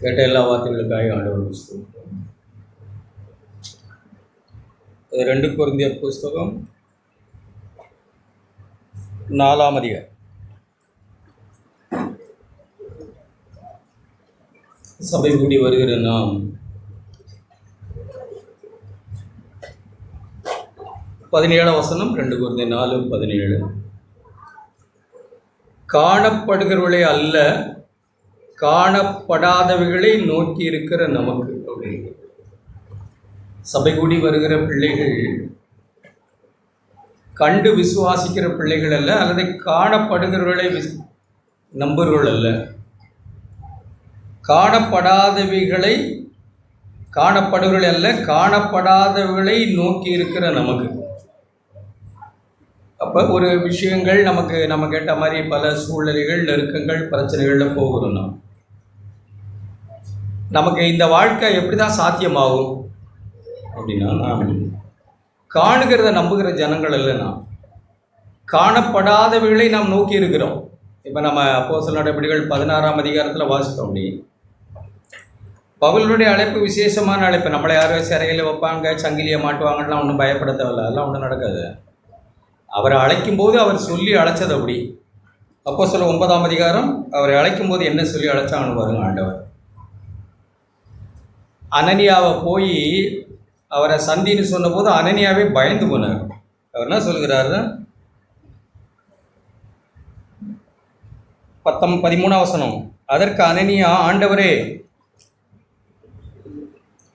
கேட்ட எல்லா வார்த்தைகளுக்காக ஆண்டவர் ஸ்தோத்திரம். 2 கொரிந்தியர் புஸ்தகம் 4ஆம் அதிகாரம். சபை கூடி வருகிற நாம் 17ஆம் வசனம், 2 கொரிந்தியர் 4:17. காணப்படுகிறவர்களே அல்ல, காணப்படாதவைகளை நோக்கி இருக்கிற நமக்கு அப்படிங்கிறது. சபை கூடி வருகிற பிள்ளைகள் கண்டு விசுவாசிக்கிற பிள்ளைகள் அல்ல, அல்லது காணப்படுகிறவர்களை நம்புகிறவர்கள் அல்ல. காணப்படாதவைகளை காணப்படுகிறவர்கள் அல்ல, காணப்படாதவைகளை நோக்கி இருக்கிற நமக்கு. அப்போ ஒரு விஷயங்கள் நம்ம கேட்ட மாதிரி பல சூழ்நிலைகள், நெருக்கங்கள், பிரச்சனைகளில் போகிறோம். நமக்கு இந்த வாழ்க்கை எப்படி தான் சாத்தியமாகும் அப்படின்னா, நாம் காணுகிறத நம்புகிற ஜனங்கள் இல்லைன்னா காணப்படாதவைகளை நாம் நோக்கி இருக்கிறோம். இப்போ நம்ம அப்போஸ்தலர் நடபடிகள் 16ஆம் அதிகாரத்தில் வாசித்தோம். அப்படி பவுலுடைய அழைப்பு விசேஷமான அழைப்பு. நம்மளை யாரும் சிறையில் வைப்பாங்க, சங்கிலியை மாட்டுவாங்கன்னா ஒன்றும் பயப்பட தேவையில்ல, அதெல்லாம் ஒன்றும் நடக்காது. அவரை அழைக்கும்போது அவர் சொல்லி அழைச்சது அப்படி. அப்போஸ்தலர் 9ஆம் அதிகாரம் அவரை அழைக்கும்போது என்ன சொல்லி அழைச்சாங்கன்னு பாருங்க. ஆண்டவர் அனனியாவை போய் அவரை சந்தின்னு சொன்னபோது அனனியாவே பயந்து போனார். அவர் என்ன சொல்கிறாரு? 13ஆம் வசனம். அதற்கு அனனியா, ஆண்டவரே,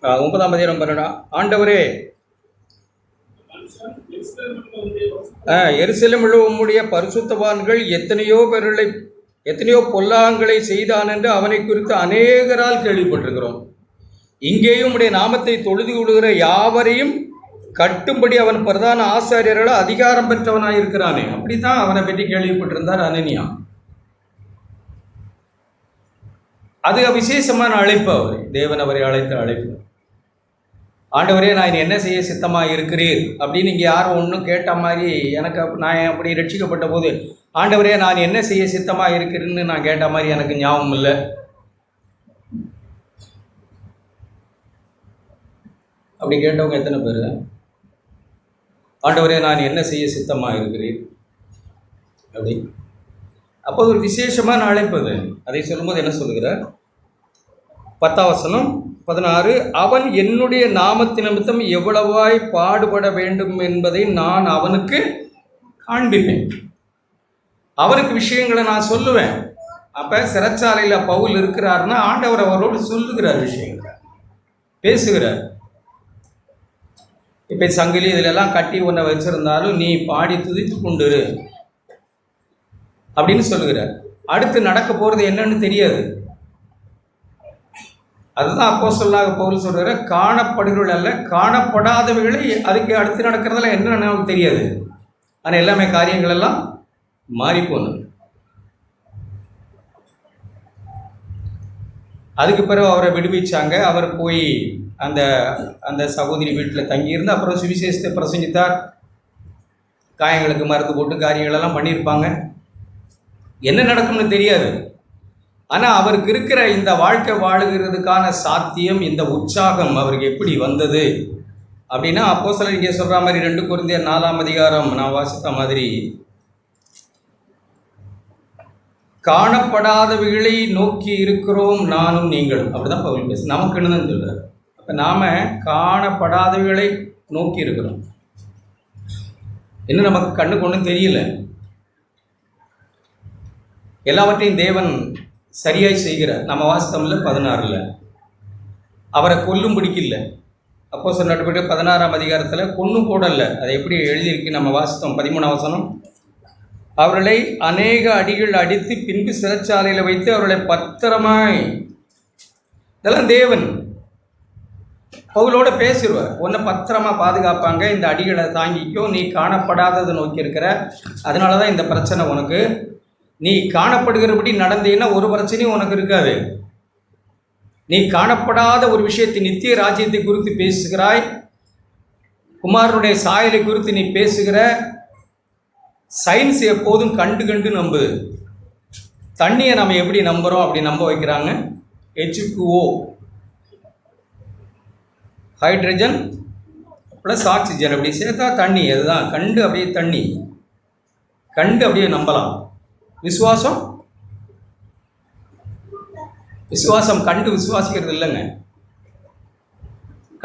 9ஆம் அதிகாரம் 12, ஆண்டவரே, எருசலேமில் உம்முடைய பரிசுத்தவான்கள் எத்தனையோ பொல்லாங்களை செய்தான் என்று அவனை குறித்து அநேகரால் கேள்விப்பட்டிருக்கிறோம். இங்கேயும் உடைய நாமத்தை தொழுது கொள்கிற யாவரையும் கட்டும்படி அவன் பிரதான ஆசாரியர்கள அதிகாரம் பெற்றவனாக இருக்கிறானே. அப்படித்தான் அவனை பற்றி கேள்விப்பட்டிருந்தார் அனனியா. அது விசேஷமான அழைப்பு. தேவன் அவரை அழைத்த அழைப்பு. ஆண்டவரே, நான் என்ன செய்ய சித்தமாக இருக்கிறீர் அப்படின்னு இங்கே யாரும் ஒன்றும் கேட்ட மாதிரி நான் அப்படி ரட்சிக்கப்பட்ட போது ஆண்டவரே நான் என்ன செய்ய சித்தமாக இருக்கிறேன்னு நான் கேட்ட மாதிரி எனக்கு ஞாபகம் இல்லை. அப்படி கேட்டவங்க எத்தனை பேர்? ஆண்டவரே நான் என்ன செய்ய சித்தமாக இருக்கிறீர் அப்படி. அப்போ ஒரு விசேஷமான அழைப்பது. அதை சொல்லும்போது என்ன சொல்லுகிறார்? 10ஆம் வசனம் 16. அவன் என்னுடைய நாமத்து நிமித்தம் எவ்வளவாய் பாடுபட வேண்டும் என்பதை நான் அவனுக்கு காண்பிப்பேன். அவனுக்கு விஷயங்களை நான் சொல்லுவேன். அப்போ சிறைச்சாலையில் பவுல் இருக்கிறாருன்னா ஆண்டவர் அவரோடு சொல்லுகிறார், விஷயங்களை பேசுகிறார். இப்போ சங்கிலி இதிலெல்லாம் கட்டி ஒன்றை வச்சிருந்தாலும் நீ பாடி துதித்து கொண்டுரு அப்படின்னு சொல்லுகிறார். அடுத்து நடக்க போகிறது என்னன்னு தெரியாது. அதுதான் அப்போஸ்தலனாக பவுல் சொல்கிற, காணப்படுகிறவர்கள் அல்ல, காணப்படாதவைகளை. அதுக்கு அடுத்து நடக்கிறதுல என்ன நமக்கு தெரியாது. ஆனால் எல்லாமே காரியங்கள் எல்லாம் மாறிப்போனது. அதுக்கு பிறகு அவரை விடுவிச்சாங்க. அவர் போய் அந்த சகோதரி வீட்டில் தங்கியிருந்து அப்புறம் சுவிசேஷத்தை பிரசங்கித்தார். காயங்களுக்கு மருந்து போட்டு காரியங்களெல்லாம் பண்ணியிருப்பாங்க. என்ன நடக்கும்னு தெரியாது. ஆனால் அவருக்கு இருக்கிற இந்த வாழ்க்கை வாழுகிறதுக்கான சாத்தியம், இந்த உற்சாகம் அவருக்கு எப்படி வந்தது அப்படின்னா, அப்போஸ்தலர் இங்கே சொல்கிற மாதிரி 2 கொரிந்தியர் 4ஆம் அதிகாரம் நான் வாசித்த மாதிரி, காணப்படாதவைகளை நோக்கி இருக்கிறோம் நானும் நீங்களும். அப்படிதான் பவுல் பேச நமக்குன்னு தான் சொல்கிறார். அப்போ நாம் காணப்படாதவைகளை நோக்கி இருக்கிறோம். இன்னும் நமக்கு கண்ணுக்கு ஒன்றும் தெரியல. எல்லாவற்றையும் தேவன் சரியாய் செய்கிறார். நம்ம வாசித்தோம்ல 16 அவரை கொல்லும் பிடிக்கல. அப்போஸ்தலர் நடபடிகள் 16ஆம் அதிகாரத்தில் கொன்னும் போடல. அதை எப்படி எழுதியிருக்கு நம்ம வாசித்தோம். 13ஆம் வசனம். அவர்களை அநேக அடிகள் அடித்து பின்பு சிறைச்சாலையில் வைத்து அவர்களை பத்திரமாய், இதெல்லாம் தேவன் பவுலோட பேசிடுவார். ஒன்றை பத்திரமா பாதுகாப்பாங்க. இந்த அடிகளை தாங்கிக்கோ, நீ காணப்படாததை நோக்கி இருக்கிற, அதனால தான் இந்த பிரச்சனை உனக்கு. நீ காணப்படுகிறபடி நடந்தீங்கன்னா ஒரு பிரச்சனையும் உனக்கு இருக்காது. நீ காணப்படாத ஒரு விஷயத்தை, நித்திய ராஜ்யத்தை குறித்து பேசுகிறாய், குமாரனுடைய சாயலை குறித்து நீ பேசுகிற. சயின்ஸ் எப்போதும் கண்டு நம்பு. தண்ணியை நம்ம எப்படி நம்புகிறோம் அப்படி நம்ப வைக்கிறாங்க. H2O, ஹைட்ரஜன் ப்ளஸ் ஆக்சிஜன் அப்படி சேர்த்தா தண்ணி. அதுதான் கண்டு அப்படியே தண்ணி, கண்டு அப்படியே நம்பலாம். விசுவாசம் விசுவாசம் கண்டு விசுவாசிக்கிறது இல்லைங்க.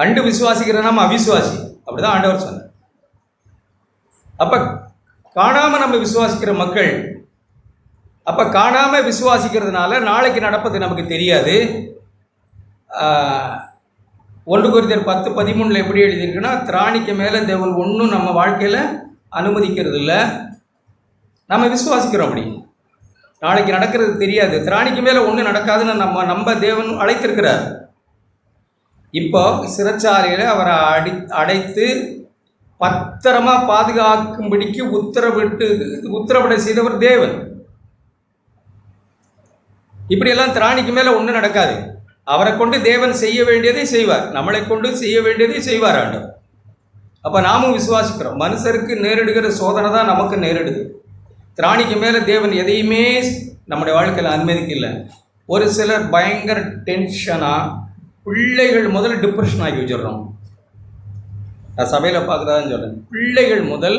கண்டு விசுவாசிக்கிற நம்ம அவிசுவாசி, அப்படிதான் ஆண்டவர் சொன்னார். அப்ப காணாம நம்ம விசுவாசிக்கிற மக்கள். அப்ப காணாம விசுவாசிக்கிறதுனால நாளைக்கு நடப்பது நமக்கு தெரியாது. 1 கொரிந்தியர் 10:13 எப்படி எழுதியிருக்குன்னா, திராணிக்கு மேலே தேவன் ஒன்றும் நம்ம வாழ்க்கையில் அனுமதிக்கிறது இல்லை. நம்ம விசுவாசிக்கிறோம். அப்படி நாளைக்கு நடக்கிறது தெரியாது, திராணிக்கு மேலே ஒன்றும் நடக்காதுன்னு நம்ம தேவன் அழைத்திருக்கிறார். இப்போ சிறைச்சாலையில் அவரை அடைத்து பத்திரமா பாதுகாக்கும்படிக்கு உத்தரவிட செய்தவர் தேவன். இப்படியெல்லாம் திராணிக்கு மேலே ஒன்றும் நடக்காது. அவரை கொண்டு தேவன் செய்ய வேண்டியதை செய்வார், நம்மளை கொண்டு செய்ய வேண்டியதை செய்வார் ஆண்டவர். அப்போ நாமும் விசுவாசிக்கிறோம். மனுஷருக்கு நேரிடுகிற சோதனை தான் நமக்கு நேரிடுது. திராணிக்கு மேலே தேவன் எதையுமே நம்முடைய வாழ்க்கையில் அனுமதிக்கல. ஒரு சிலர் பயங்கர டென்ஷனாக, பிள்ளைகள் முதல் டிப்ரெஷன் ஆகி வச்சிடுறோம். நான் சபையில் பார்க்குறதான்னு சொல்கிறேன். பிள்ளைகள் முதல்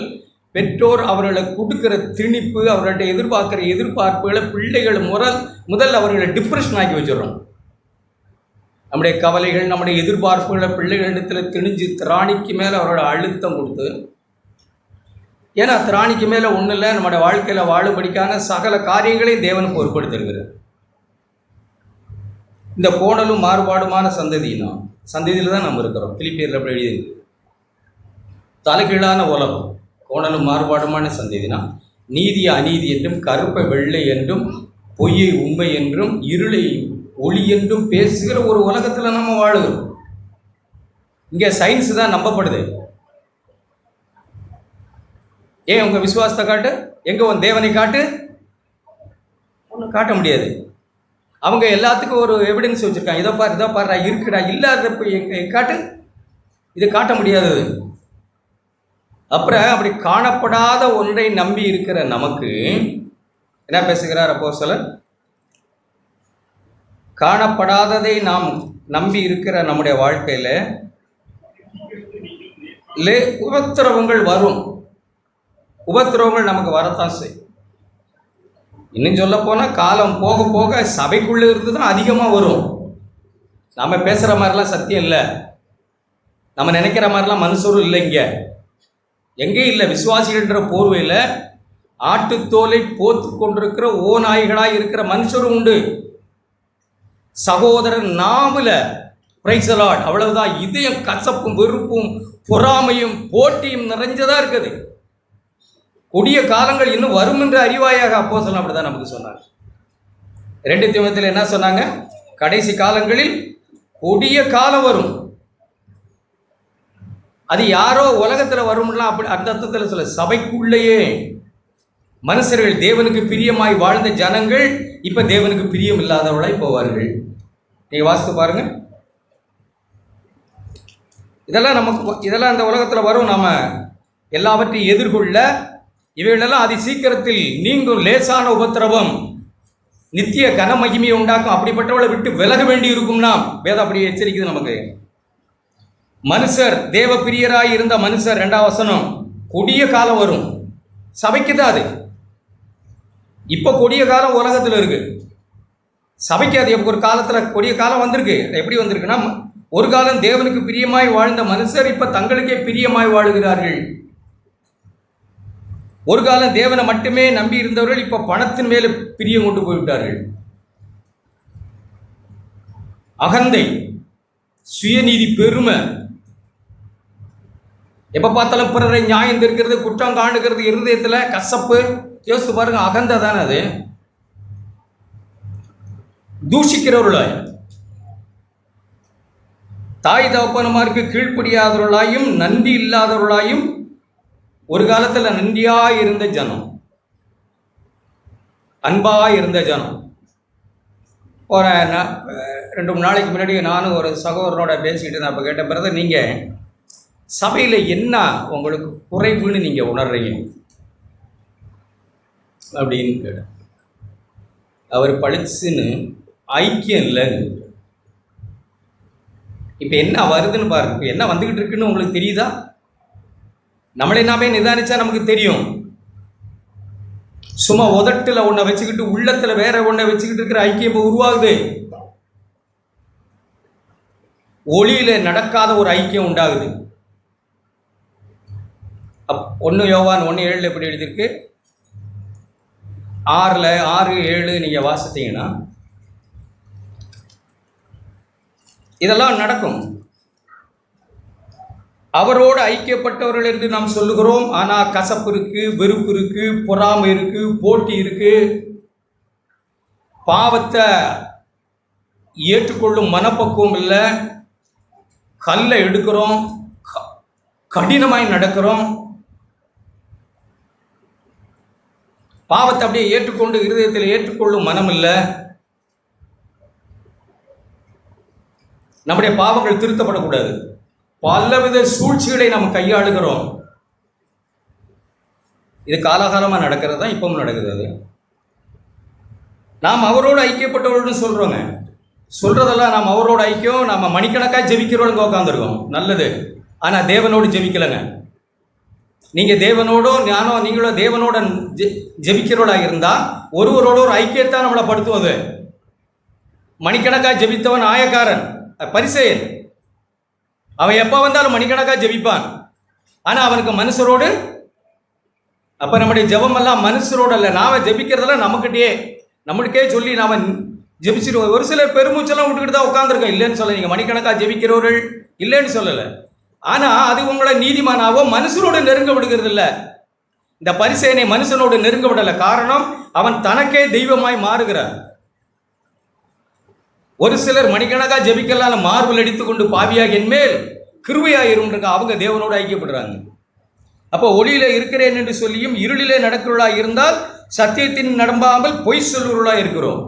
பெற்றோர் அவர்களை கொடுக்குற திணிப்பு, அவர்கள்ட்ட எதிர்பார்க்குற எதிர்பார்ப்புகளை பிள்ளைகள் முதல் அவர்களை டிப்ரெஷன் ஆக்கி வச்சிடறோம். நம்முடைய கவலைகள், நம்முடைய எதிர்பார்ப்புகளை பிள்ளைகளிடத்தில் திணிஞ்சு திராணிக்கு மேலே அவரோட அழுத்தம் கொடுத்து, ஏன்னா திராணிக்கு மேலே ஒன்றும் இல்லை, நம்முடைய வாழ்க்கையில் வாழும்படிக்கான சகல காரியங்களையும் தேவன் பொறுப்படுத்திருக்கிறார். இந்த கோணலும் மாறுபாடுமான சந்ததியில் தான் நம்ம இருக்கிறோம். பிலிப்பியரில் அப்படி எழுதியிருக்கு. தலைகீழான உலகம், கோணலும் மாறுபாடுமான சந்ததினா, நீதியை அநீதி என்றும், கருப்பை வெள்ளை என்றும், பொய்யை உண்மை என்றும், இருளை ஒளி என்றும் பேசுகிற ஒரு உலகத்தில் நம்ம வாழுகிறோம். இங்கே சயின்ஸ் தான் நம்பப்படுது. ஏன் உங்கள் விசுவாசத்தை காட்டு, எங்கே உன் தேவனை காட்டு, ஒன்றும் காட்ட முடியாது. அவங்க எல்லாத்துக்கும் ஒரு எவிடன்ஸ் வச்சுருக்காங்க. இதை பாரு இருக்குடா, இல்லாதப்ப காட்டு, இது காட்ட முடியாதது. அப்புறம் அப்படி காணப்படாத ஒன்றை நம்பி இருக்கிற நமக்கு என்ன பேசுகிறார் அப்போஸ்தலர்? காணப்படாததை நாம் நம்பி இருக்கிற நம்முடைய வாழ்க்கையில் உபத்திரவங்கள் வரும். உபத்திரவங்கள் நமக்கு வரத்தான் செய்யும். இன்னும் சொல்ல போனால் காலம் போக போக சபைக்குள்ளே இருந்து தான் அதிகமாக வரும். நம்ம பேசுகிற மாதிரிலாம் சத்தியம் இல்லை, நம்ம நினைக்கிற மாதிரிலாம் மனுஷரும் இல்லை. எங்கே இல்லை, விசுவாசிகள்ன்ற போர்வையில் ஆட்டுத்தோலை போத்து கொண்டிருக்கிற ஓநாய்களாக இருக்கிற மனுஷரும் உண்டு. சகோதரன் நாமல பிரைசலாட், அவ்வளவுதான். இதயம் கசப்பும் வெறுப்பும் பொறாமையும் போட்டியும் நிறைஞ்சதாக இருக்குது. கொடிய காலங்கள் இன்னும் வரும் என்று அறிவாயாக அப்போஸ்தலன் அப்படிதான் நமக்கு சொன்னாங்க. 2 தீமோத்தேயுல என்ன சொன்னாங்க? கடைசி காலங்களில் கொடிய காலம் வரும். அது யாரோ உலகத்தில் வரும்லாம் அப்படி அந்த அர்த்தத்தில் சொல்ல, சபைக்குள்ளேயே மனுஷர்கள் தேவனுக்கு பிரியமாய் வாழ்ந்த ஜனங்கள் இப்போ தேவனுக்கு பிரியம் இல்லாதவர்களாய் போவார்கள். நீங்கள் வாசித்து பாருங்க. இதெல்லாம் அந்த உலகத்தில் வரும். நாம் எல்லாவற்றையும் எதிர்கொள்ள இவைகளெல்லாம் அதி சீக்கிரத்தில் நீங்கும். லேசான உபத்திரவம் நித்திய கன மகிமையை உண்டாக்கும். அப்படிப்பட்டவளை விட்டு விலக வேண்டி இருக்கும். நாம் வேதம் அப்படி எச்சரிக்குது நமக்கு. மனுஷர் தேவ பிரியராய் இருந்த மனுஷர், 2ஆம் வசனம், கொடிய காலம் வரும். சபைக்கு தான் அது. இப்போ கொடிய காலம் உலகத்தில் இருக்கு. சபைக்கு அது ஒரு காலத்தில் கொடிய காலம் வந்திருக்கு. எப்படி வந்திருக்குன்னா, ஒரு காலம் தேவனுக்கு பிரியமாய் வாழ்ந்த மனுஷர் இப்போ தங்களுக்கே பிரியமாய் வாழுகிறார்கள். ஒரு காலம் தேவனை மட்டுமே நம்பி இருந்தவர்கள் இப்போ பணத்தின் மேலே பிரியம் கொண்டு போய்விட்டார்கள். அகந்தை, சுயநீதி, பெருமை, எப்போ பார்த்தாலும் பிறரை நியாயம் இருக்கிறது, குற்றம் காணுகிறது, இருதயத்தில் கசப்பு. யோசித்து பாருங்க, அகந்தை தானே அது. தூஷிக்கிறவர்களாய், தாய் தகப்பனுமாருக்கு கீழ்ப்படியாதவர்களாயும் நன்றி இல்லாதவர்களாயும் ஒரு காலத்தில் நன்றியாக இருந்த ஜனம், அன்பாக இருந்த ஜனம். ஒரு 2-3 நாளைக்கு முன்னாடி நானும் ஒரு சகோதரனோட பேசிக்கிட்டு நான் அப்போ கேட்ட பிறகு, நீங்கள் சபையில் என்ன உங்களுக்கு குறைவுன்னு நீங்கள் உணர்றீங்க அப்படின்னு கேட்டேன். அவர் பழிச்சுன்னு ஐக்கியம் இல்லைன்னு. இப்போ என்ன வருதுன்னு பாருங்க. இப்போ என்ன வந்துக்கிட்டு இருக்குன்னு உங்களுக்கு தெரியுதா? நம்மளை நாமே நிதானிச்சா நமக்கு தெரியும். சும்மா உதட்டுல ஒன்றை வச்சுக்கிட்டு உள்ளத்துல வேற ஒன்றை வச்சுக்கிட்டு இருக்கிற ஐக்கியம் இப்போ உருவாகுது. ஒளியில நடக்காத ஒரு ஐக்கியம் உண்டாகுது. 1 யோவான் 1:7 எப்படி எழுதியிருக்கு? 6:7 நீங்கள் வாசித்தீங்கன்னா இதெல்லாம் நடக்கும். அவரோடு ஐக்கியப்பட்டவர்கள் என்று நாம் சொல்லுகிறோம். ஆனால் கசப்பு இருக்கு, வெறுப்பு இருக்கு, பொறாமை இருக்கு, போட்டி இருக்கு, பாவத்தை ஏற்றுக்கொள்ளும் மனப்பக்குவம் இல்லை, கல்லை எடுக்கிறோம், கடினமாய் நடக்கிறோம், பாவத்தை அப்படியே ஏற்றுக்கொண்டு இருதயத்தில் ஏற்றுக்கொள்ளும் மனம் இல்லை, நம்முடைய பாவங்கள் திருத்தப்படக்கூடாது. பலவித சூழ்ச்சிகளை நாம் கையாளுகிறோம். இது காலகாலமாக நடக்கிறது தான், இப்பவும் நடக்குது. அது நாம் அவரோடு ஐக்கியப்பட்டவர்கள்னு சொல்கிறோங்க. சொல்கிறதெல்லாம் நாம் அவரோட ஐக்கியம், நம்ம மணிக்கணக்காக ஜெபிக்கிறோன்னு உட்காந்துருக்கோம், நல்லது. ஆனால் தேவனோடு ஜெபிக்கலைங்க. நீங்கள் தேவனோடோ நீங்களோ தேவனோட ஜெபிக்கிறவளாக இருந்தால் ஒருவரோட ஒரு ஐக்கியத்தான் நம்மளை படுத்துவது. மணிக்கணக்காக ஜெபித்தவன் ஆயக்காரன், பரிசேயன். அவன் எப்போ வந்தாலும் மணிக்கணக்காக ஜெபிப்பான். ஆனால் அவனுக்கு மனுஷரோடு, அப்போ நம்முடைய ஜெபமெல்லாம் மனுஷரோடு அல்ல. நாம் ஜெபிக்கிறதெல்லாம் நம்மளுக்கே சொல்லி நாம் ஜெபிச்சிருவோம். ஒரு சிலர் பெருமூச்செல்லாம் விட்டுக்கிட்டு தான் உட்காந்துருக்கோம், இல்லைன்னு சொல்ல. நீங்கள் மணிக்கணக்காக ஜெபிக்கிறவர்கள் இல்லைன்னு சொல்லலை. ஆனால் அது உங்களை நீதிமானாவோ மனுஷனோடு நெருங்க விடுகிறது இல்லை. இந்த பரிசேயனை மனுஷனோடு நெருங்க விடலை. காரணம், அவன் தனக்கே தெய்வமாய் மாறுகிறான். ஒரு சிலர் மணிக்கணக்காக ஜெபிக்கலாம், மார்பில் அடித்து கொண்டு பாவியாக என்மேல் கிருபையாயிரும், அவங்க தேவனோடு ஐக்கியப்படுறாங்க. அப்போ ஒளியில இருக்கிறேன் என்று சொல்லியும் இருளிலே நடக்கிறவர்களாக இருந்தால் சத்தியத்தின் நம்பாமல் பொய் சொல்லுவர்களாக இருக்கிறோம்.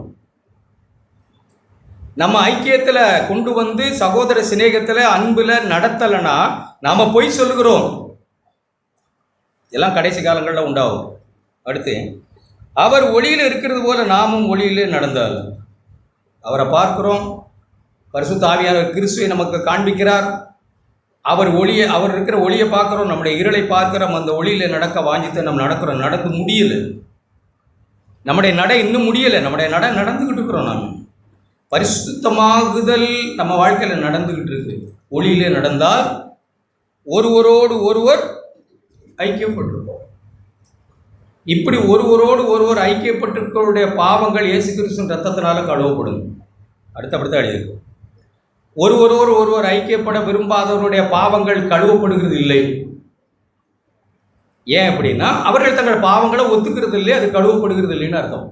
நம்ம ஐக்கியத்தில் கொண்டு வந்து சகோதர சிநேகத்தில் அன்பில் நடத்தலைன்னா நாம் பொய் சொல்லுகிறோம். எல்லாம் கடைசி காலங்களில் உண்டாகும். அடுத்து, அவர் ஒளியில் இருக்கிறது போல நாமும் ஒளியிலே நடந்தால். அவரை பார்க்கிறோம், பரிசுத்த ஆவியானவர் கிறிஸ்துவை நமக்கு காண்பிக்கிறார். அவர் இருக்கிற ஒளியை பார்க்குறோம், நம்முடைய இருளை பார்க்கிறோம். அந்த ஒளியில் நடக்க வாஞ்சித்து நம்ம நடக்கிறோம், நடந்து முடியலை. நம்முடைய நடை இன்னும் முடியலை, நம்முடைய நடந்துக்கிட்டு இருக்கிறோம். நாம் பரிசுத்தமாகுதல் நம்ம வாழ்க்கையில் நடந்துக்கிட்டு இருக்கு. ஒளியிலே நடந்தால் ஒருவரோடு ஒருவர் ஐக்கியப்பட்டிருப்போம். இப்படி ஒருவரோடு ஒருவர் ஐக்கியப்பட்டிருக்கவருடைய பாவங்கள் இயேசு கிறிஸ்துவின் ரத்தத்தினால கழுவப்படும். அடுத்தபடுத்த அழியிருக்கும். ஒருவரோடு ஒருவர் ஐக்கியப்பட விரும்பாதவருடைய பாவங்கள் கழுவப்படுகிறது இல்லை. ஏன் அப்படின்னா, அவர்கள் தங்கள் பாவங்களை ஒத்துக்கிறது இல்லை, அது கழுவப்படுகிறது இல்லைன்னு அர்த்தம்.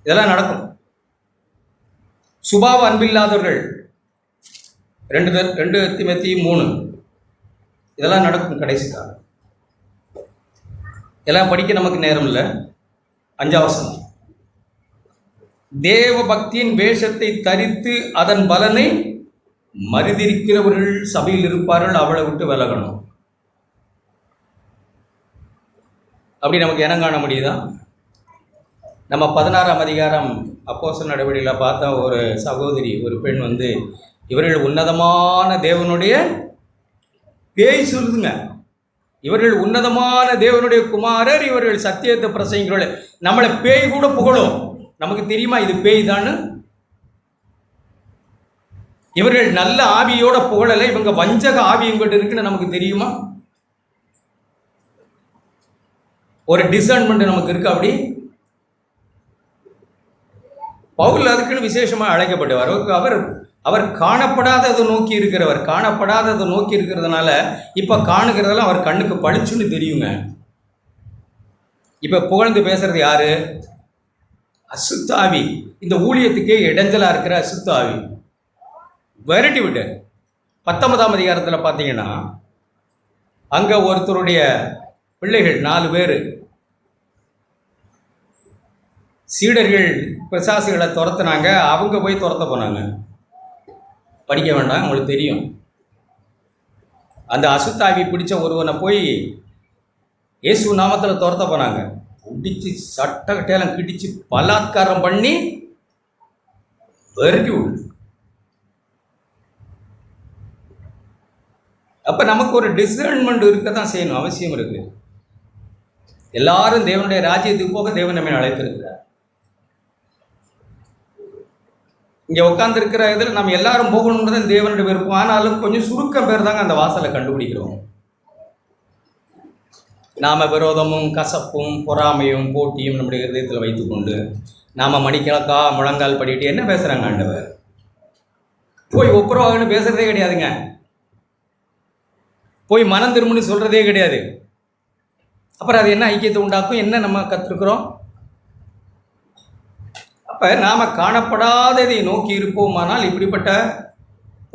இதெல்லாம் நடக்கும். சுபாவ அன்பில்லாதவர்கள் 2 தீமோத்தேயு 3, இதெல்லாம் நடக்கும் கடைசி காலம். எல்லாம் படிக்க நமக்கு நேரம் இல்லை. 5ஆம் வசனம், தேவ பக்தியின் வேஷத்தை தரித்து அதன் பலனை மறுதிருக்கிறவர்கள் சபையில் இருப்பார்கள், அவளை விட்டு விலகணும். அப்படி நமக்கு இனம் காண முடியுதா? நம்ம 16ஆம் அதிகாரம் அப்போஸ்தலர் நடவடிக்கையில் பார்த்தா ஒரு சகோதரி, ஒரு பெண் இவர்கள் உன்னதமான தேவனுடைய பேய் சொல்லுதுங்க. இவர்கள் உன்னதமான தேவனுடைய குமாரர், இவர்கள் சத்தியத்தை பிரசங்கிக்கிறவர்கள். நம்மளை பேய் கூட புகழும். நமக்கு தெரியுமா இது பேய் தான்னு? இவர்கள் நல்ல ஆவியோட புகழலை, இவங்க வஞ்சக ஆவி இவங்கள்ட்ட இருக்குன்னு நமக்கு தெரியுமா? ஒரு டிசைன்மெண்ட் நமக்கு இருக்கு. அப்படி பவுல் அதுக்குன்னு விசேஷமாக அழைக்கப்பட்டவர். அவர் காணப்படாததை நோக்கி இருக்கிறவர். காணப்படாததை நோக்கி இருக்கிறதுனால இப்போ காணுகிறதெல்லாம் அவர் கண்ணுக்கு பளிச்சுன்னு தெரியுங்க. இப்போ புகழ்ந்து பேசுறது யாரு? அசுத்தாவி. இந்த ஊழியத்துக்கே இடைஞ்சலாக இருக்கிற அசுத்தாவி விரட்டி விட்டு 19ஆம் அதிகாரத்தில் பார்த்தீங்கன்னா, அங்கே ஒருத்தருடைய பிள்ளைகள் 4 பேர் சீடர்கள் பிசாசுகளை துரத்துனாங்க. அவங்க போய் துரத்த போனாங்க. படிக்க வேண்டாம், உங்களுக்கு தெரியும். அந்த அசுத்தாவி பிடிச்ச ஒருவனை போய் இயேசு நாமத்தில் துரத்த போனாங்க. பிடிச்சி சட்டக்கட்டையெல்லாம் கிடிச்சு பலாத்காரம் பண்ணி விரட்டி விடு. அப்போ நமக்கு ஒரு டிசர்ன்மெண்ட் இருக்க தான் செய்யணும், அவசியம் இருக்குது. எல்லாரும் தேவனுடைய ராஜ்யத்துக்கு போக தேவன் நம்மை அழைத்திருக்கிறார். இங்கே உட்காந்துருக்கிற இதில் நம்ம எல்லாரும் போகணுன்றது தேவனுடைய விருப்பம். ஆனாலும் கொஞ்சம் சுருக்கம் பேர் தாங்க அந்த வாசலை கண்டுபிடிக்கிறோம். நாம் விரோதமும் கசப்பும் பொறாமையும் போட்டியும் நம்முடைய இதயத்தில் வைத்துக்கொண்டு நாம் மணிக்கணக்கா முழங்கால் படிட்டு என்ன பேசுகிறாங்க ஆண்டவர்? போய் ஒப்புரவாகன்னு பேசுகிறதே கிடையாதுங்க. போய் மனம் திரும்புன்னு சொல்கிறதே கிடையாது. அப்புறம் அது என்ன ஐக்கியத்தை உண்டாக்கும்? என்ன நம்ம கற்றுக்கிறோம்? அப்போ நாம் காணப்படாததை நோக்கி இருப்போமானால் இப்படிப்பட்ட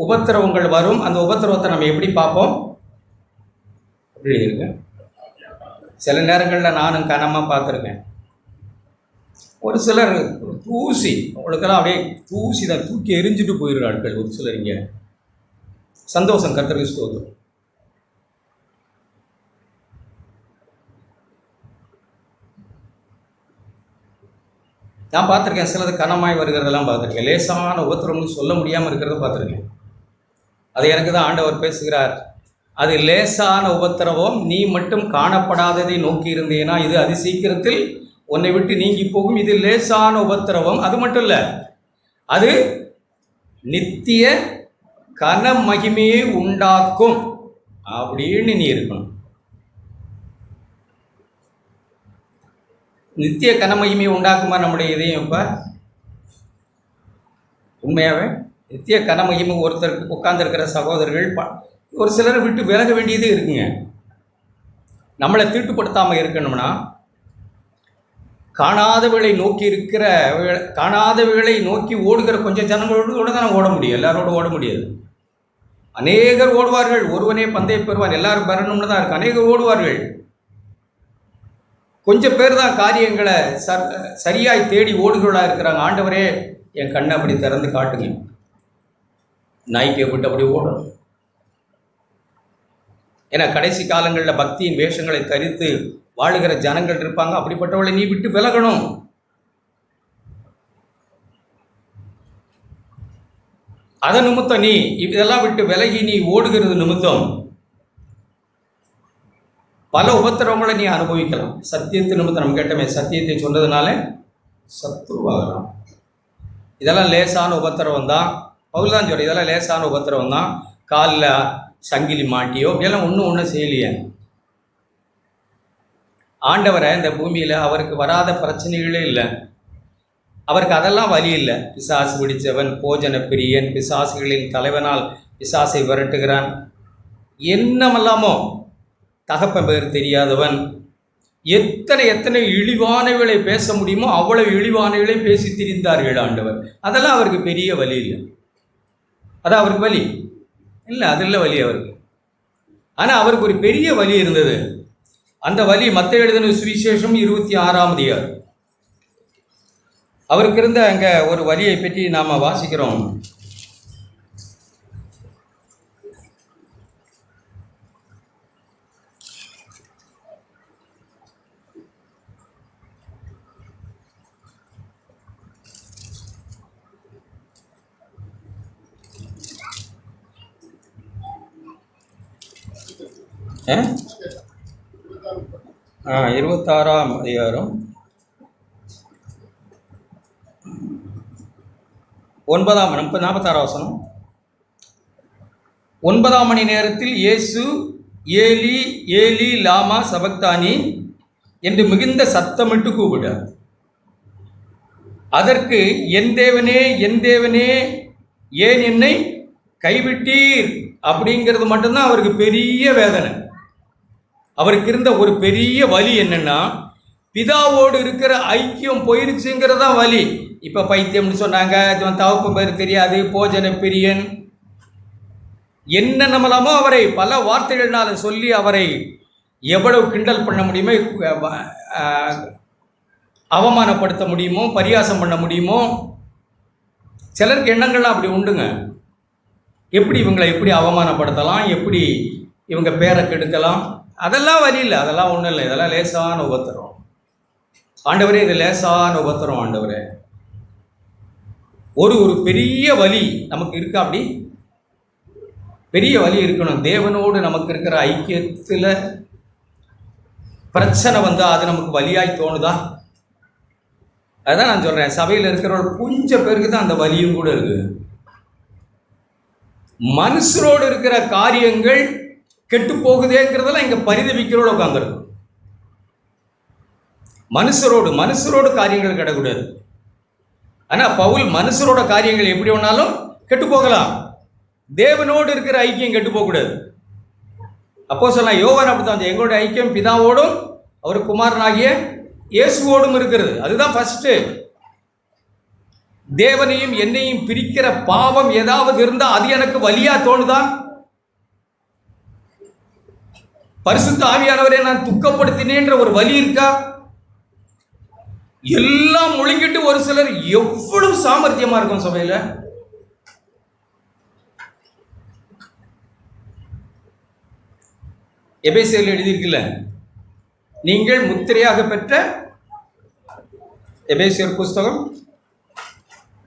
உபத்திரவங்கள் வரும். அந்த உபத்திரவத்தை நம்ம எப்படி பார்ப்போம்? அப்படி இருக்கு. சில நேரங்களில் நானும் கனமாக பார்த்துருக்கேன். ஒரு சிலர் தூசி, அவங்களுக்கெல்லாம் அப்படியே தூசி தான், தூக்கி எரிஞ்சுட்டு போயிடுற ஆட்கள் ஒரு சிலர். இங்கே சந்தோஷம், கர்த்தருக்கு ஸ்தோத்திரம். நான் பார்த்துருக்கேன். சிலது கனமாய் வருகிறதெல்லாம் பார்த்துருக்கேன். லேசான உபத்திரம்னு சொல்ல முடியாமல் இருக்கிறத பார்த்துருக்கேன். அது எனக்கு தான் ஆண்டவர் பேசுகிறார். அது லேசான உபத்திரவம். நீ மட்டும் காணப்படாததை நோக்கி இருந்தேனா இது அதி சீக்கிரத்தில் உன்னை விட்டு நீங்கி போகும். இது லேசான உபத்திரவம். அது மட்டும் இல்லை, அது நித்திய கன மகிமையை உண்டாக்கும் அப்படின்னு நீ இருக்கணும். நித்திய கனமகிமையை உண்டாக்குமா நம்முடைய இதையும்? இப்போ உண்மையாகவே நித்திய கனமகிமை ஒருத்தருக்கு உட்கார்ந்துருக்கிற சகோதரர்கள் ஒரு சிலரை விட்டு விலக வேண்டியதே இருக்குங்க. நம்மளை தீட்டுப்படுத்தாமல் இருக்கணும்னா காணாதவர்களை நோக்கி ஓடுகிற கொஞ்சம் ஜனங்களோடு கூட தான் ஓட முடியும். எல்லாரோடு ஓட முடியாது. அநேகர் ஓடுவார்கள். ஒருவனே பந்தய பெறுவான். எல்லாரும் பெறணும்னு தான் இருக்கு. அநேகர் ஓடுவார்கள். கொஞ்சம் பேர் தான் காரியங்களை சரியாய் தேடி ஓடுகிறவர்களாக இருக்கிறாங்க. ஆண்டவரே என் கண்ணை அப்படி திறந்து காட்டுங்க, நாய்க்கை விட்டு அப்படி ஓடணும். ஏன்னா கடைசி காலங்களில் பக்தியின் வேஷங்களை தரித்து வாழுகிற ஜனங்கள் இருப்பாங்க. அப்படிப்பட்டவளை நீ விட்டு விலகணும். அதன் நிமித்தம் நீ இதெல்லாம் விட்டு விலகி நீ ஓடுகிறது நிமித்தம் பல உபத்திரவங்களை நீ அனுபவிக்கலாம். சத்தியத்து நிமித்தம் நம்ம கேட்டோமே, சத்தியத்தை சொன்னதுனால சத்துருவாகலாம். இதெல்லாம் லேசான உபத்திரவம் தான். பவுல் தான் சொல்ற, இதெல்லாம் லேசான உபத்திரவம் தான். காலில் சங்கிலி மாட்டியோ இப்படியெல்லாம் ஒன்றும் செய்யலையே. ஆண்டவரை இந்த பூமியில் அவருக்கு வராத பிரச்சனைகளே இல்லை. அவருக்கு அதெல்லாம் வழி இல்லை. பிசாசு பிடித்தவன், போஜன பிரியன், பிசாசுகளின் தலைவனால் பிசாசை விரட்டுகிறான், என்னமெல்லாமோ, தகப்பன் பேர் தெரியாதவன், எத்தனை இழிவானவர்களை பேச முடியுமோ அவ்வளவு இழிவானவர்களை பேசி திரிந்தார்கள் ஆண்டவர். அதெல்லாம் அவருக்கு பெரிய வழி இல்லை. அதான் அவருக்கு வழி இல்லை, அது இல்லை வழி அவருக்கு. ஆனால் அவருக்கு ஒரு பெரிய வழி இருந்தது. அந்த வழி மத்தேயு எழுதின சுவிசேஷம் 26ஆம் அதிகாரம். அவருக்கு இருந்த அங்கே ஒரு வழியை பற்றி நாம் வாசிக்கிறோம். ஆ 26ஆம் அதிகாரம் 46 வசனம். 9ஆம் மணி நேரத்தில் இயேசு ஏலி ஏலி லாமா சபக்தானி என்று மிகுந்த சத்தமிட்டு கூப்பிட்டார். அதற்கு என் தேவனே என் தேவனே ஏன் என்னை கைவிட்டீர் அப்படிங்கிறது மட்டும்தான் அவருக்கு பெரிய வேதனை. அவருக்கு இருந்த ஒரு பெரிய வலி என்னன்னா, பிதாவோடு இருக்கிற ஐக்கியம் போயிருச்சுங்கிறதா வலி. இப்போ பைத்தியம்னு சொன்னாங்க, தகப்பன் பேர் தெரியாது, போஜன பிரியன், என்ன நம்மளாமோ அவரை பல வார்த்தைகள்னால சொல்லி அவரை எவ்வளவு கிண்டல் பண்ண முடியுமோ, அவமானப்படுத்த முடியுமோ, பரியாசம் பண்ண முடியுமோ. சிலருக்கு எண்ணங்கள்லாம் அப்படி உண்டுங்க. எப்படி இவங்களை எப்படி அவமானப்படுத்தலாம், எப்படி இவங்க பேரை கெடுக்கலாம், அதெல்லாம் வழி இல்லை. அதெல்லாம் ஒன்றும் இல்லை. இதெல்லாம் லேசான உபத்திரம். ஆண்டவரே இது லேசான உபத்திரம் ஆண்டவரே. ஒரு பெரிய வலி நமக்கு இருக்கா? அப்படி பெரிய வழி இருக்கணும். தேவனோடு நமக்கு இருக்கிற ஐக்கியத்தில் பிரச்சனை வந்தால் அது நமக்கு வலியாய் தோணுதா? அதுதான் நான் சொல்கிறேன், சபையில் இருக்கிறவங்க கொஞ்சம் பேருக்கு தான் அந்த வலியும் கூட இருக்குது. மனுஷரோடு இருக்கிற காரியங்கள் கெட்டு போகுதேங்கிறதெல்லாம் இங்கே பரிதவிக்கிறோட உட்காந்துருக்கும். மனுஷரோடு காரியங்கள் கிடக்கூடாது. ஆனால் பவுல் மனுஷரோட காரியங்கள் எப்படி வேணாலும் கெட்டு போகலாம், தேவனோடு இருக்கிற ஐக்கியம் கெட்டு போகக்கூடாது. அப்போ சொல்லலாம், யோவான் அப்படித்தான், எங்களுடைய ஐக்கியம் பிதாவோடும் அவர் குமாரனாகிய இயேசுவோடும் இருக்கிறது. அதுதான் ஃபர்ஸ்ட். தேவனையும் என்னையும் பிரிக்கிற பாவம் ஏதாவது இருந்தா அது எனக்கு வலியா தோணுதா? பரிசுத்த ஆவியானவரை நான் துக்கப்படுத்தினேன்ற ஒரு வலி இருக்கா? எல்லாம் முழுங்கிட்டு ஒரு சிலர் எவ்வளவு சாமர்த்தியமா இருக்கும் சபையில. எபேசியரில் எழுதியிருக்கல, நீங்கள் முத்திரையாக பெற்ற, எபேசியர் புஸ்தகம்.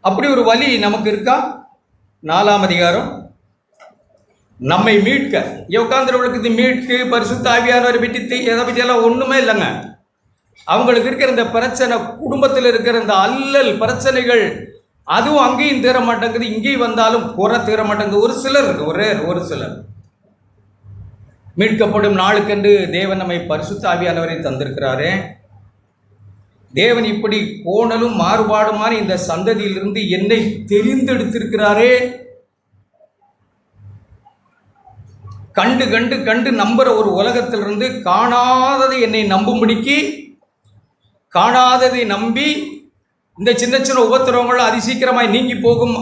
அப்படி ஒரு வழி நமக்கு இருக்கா? 4ஆம் அதிகாரம். நம்மை மீட்க உட்கார்ந்துறவங்களுக்கு இது மீட்கு பரிசுத்த ஆவியானவரை பற்றி எதை பற்றியெல்லாம் ஒன்றுமே இல்லைங்க. அவங்களுக்கு இருக்கிற இந்த பிரச்சனை, குடும்பத்தில் இருக்கிற இந்த அல்லல் பிரச்சனைகள், அதுவும் அங்கேயும் தீர மாட்டேங்குது, இங்கேயும் வந்தாலும் குறை தீர மாட்டேங்குது. ஒரு சிலர் இருக்கு, ஒரு சிலர் மீட்கப்படும் நாளுக்கென்று தேவன் நம்மை பரிசுத்த ஆவியானவரை தந்திருக்கிறாரே. தேவன் இப்படி கோணலும் மாறுபாடுமான இந்த சந்ததியிலிருந்து என்னை தெரிந்தெடுத்திருக்கிறாரே. கண்டு கண்டு கண்டு நம்புற ஒரு உலகத்திலிருந்து காணாததை என்னை நம்பும்படிக்கு, காணாததை நம்பி இந்த சின்ன சின்ன உபத்திரவங்கள் அதிசீக்கிரமாய் நீங்கி போகும்,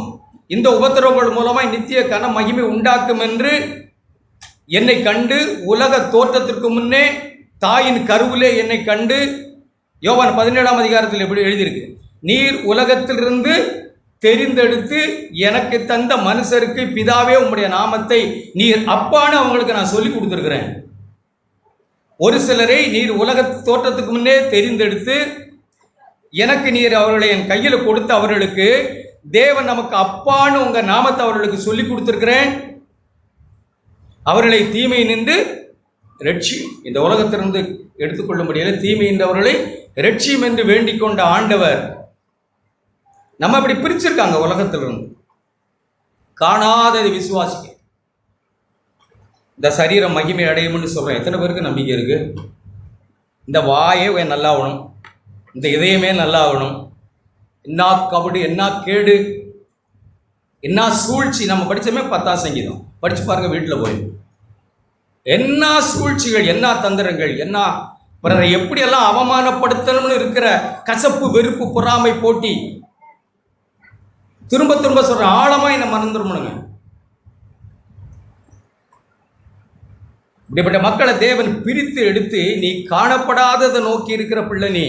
இந்த உபத்திரவங்கள் மூலமாய் நித்திய கன மகிமை உண்டாக்கும் என்று என்னை கண்டு, உலக தோற்றத்திற்கு முன்னே தாயின் கருவிலே என்னை கண்டு, யோவான் 17ஆம் அதிகாரத்தில் எப்படி எழுதியிருக்கு, நீர் உலகத்திலிருந்து தெரிந்தெடுத்து எனக்கு தந்த மனுஷருக்கு பிதாவே உம்முடைய நாமத்தை நீர் அப்பான்னு அவங்களுக்கு நான் சொல்லி கொடுத்துருக்கிறேன். ஒரு சிலரை நீர் உலக தோற்றத்துக்கு முன்னே தெரிந்தெடுத்து எனக்கு நீர் அவர்களை என் கையில் கொடுத்து அவர்களுக்கு தேவன் நமக்கு அப்பான்னு உங்கள் நாமத்தை அவர்களுக்கு சொல்லி கொடுத்துருக்கிறேன். அவர்களை தீமை நின்று ரட்சியும், இந்த உலகத்திலிருந்து எடுத்துக்கொள்ள முடியல, தீமை நின்றவர்களை ரட்சியும் என்று வேண்டிக் கொண்ட ஆண்டவர் நம்ம அப்படி பிரிச்சிருக்காங்க. உலகத்திலிருந்து காணாததை விசுவாசிக்க இந்த சரீரம் மகிமை அடையும்னு சொல்கிறேன். எத்தனை பேருக்கு நம்பிக்கை இருக்கு? இந்த வாயே நல்லா ஆகணும், இந்த இதயமே நல்லா ஆகணும், என்ன கபடு, என்ன கேடு, என்ன சூழ்ச்சி. நம்ம படித்தோமே 10ஆம் சங்கீதம் படித்து பாருங்க வீட்டில் போய். என்ன சூழ்ச்சிகள், என்ன தந்திரங்கள், என்ன பிறரை எப்படியெல்லாம் அவமானப்படுத்தணும்னு இருக்கிற கசப்பு, வெறுப்பு, பொறாமை, போட்டி. திரும்ப திரும்ப சொல்ற, ஆழமா என்ன மறந்துருமனுங்க. இப்படிப்பட்ட மக்களை தேவன் பிரித்து எடுத்து, நீ காணப்படாததை நோக்கி இருக்கிற பிள்ளை, நீ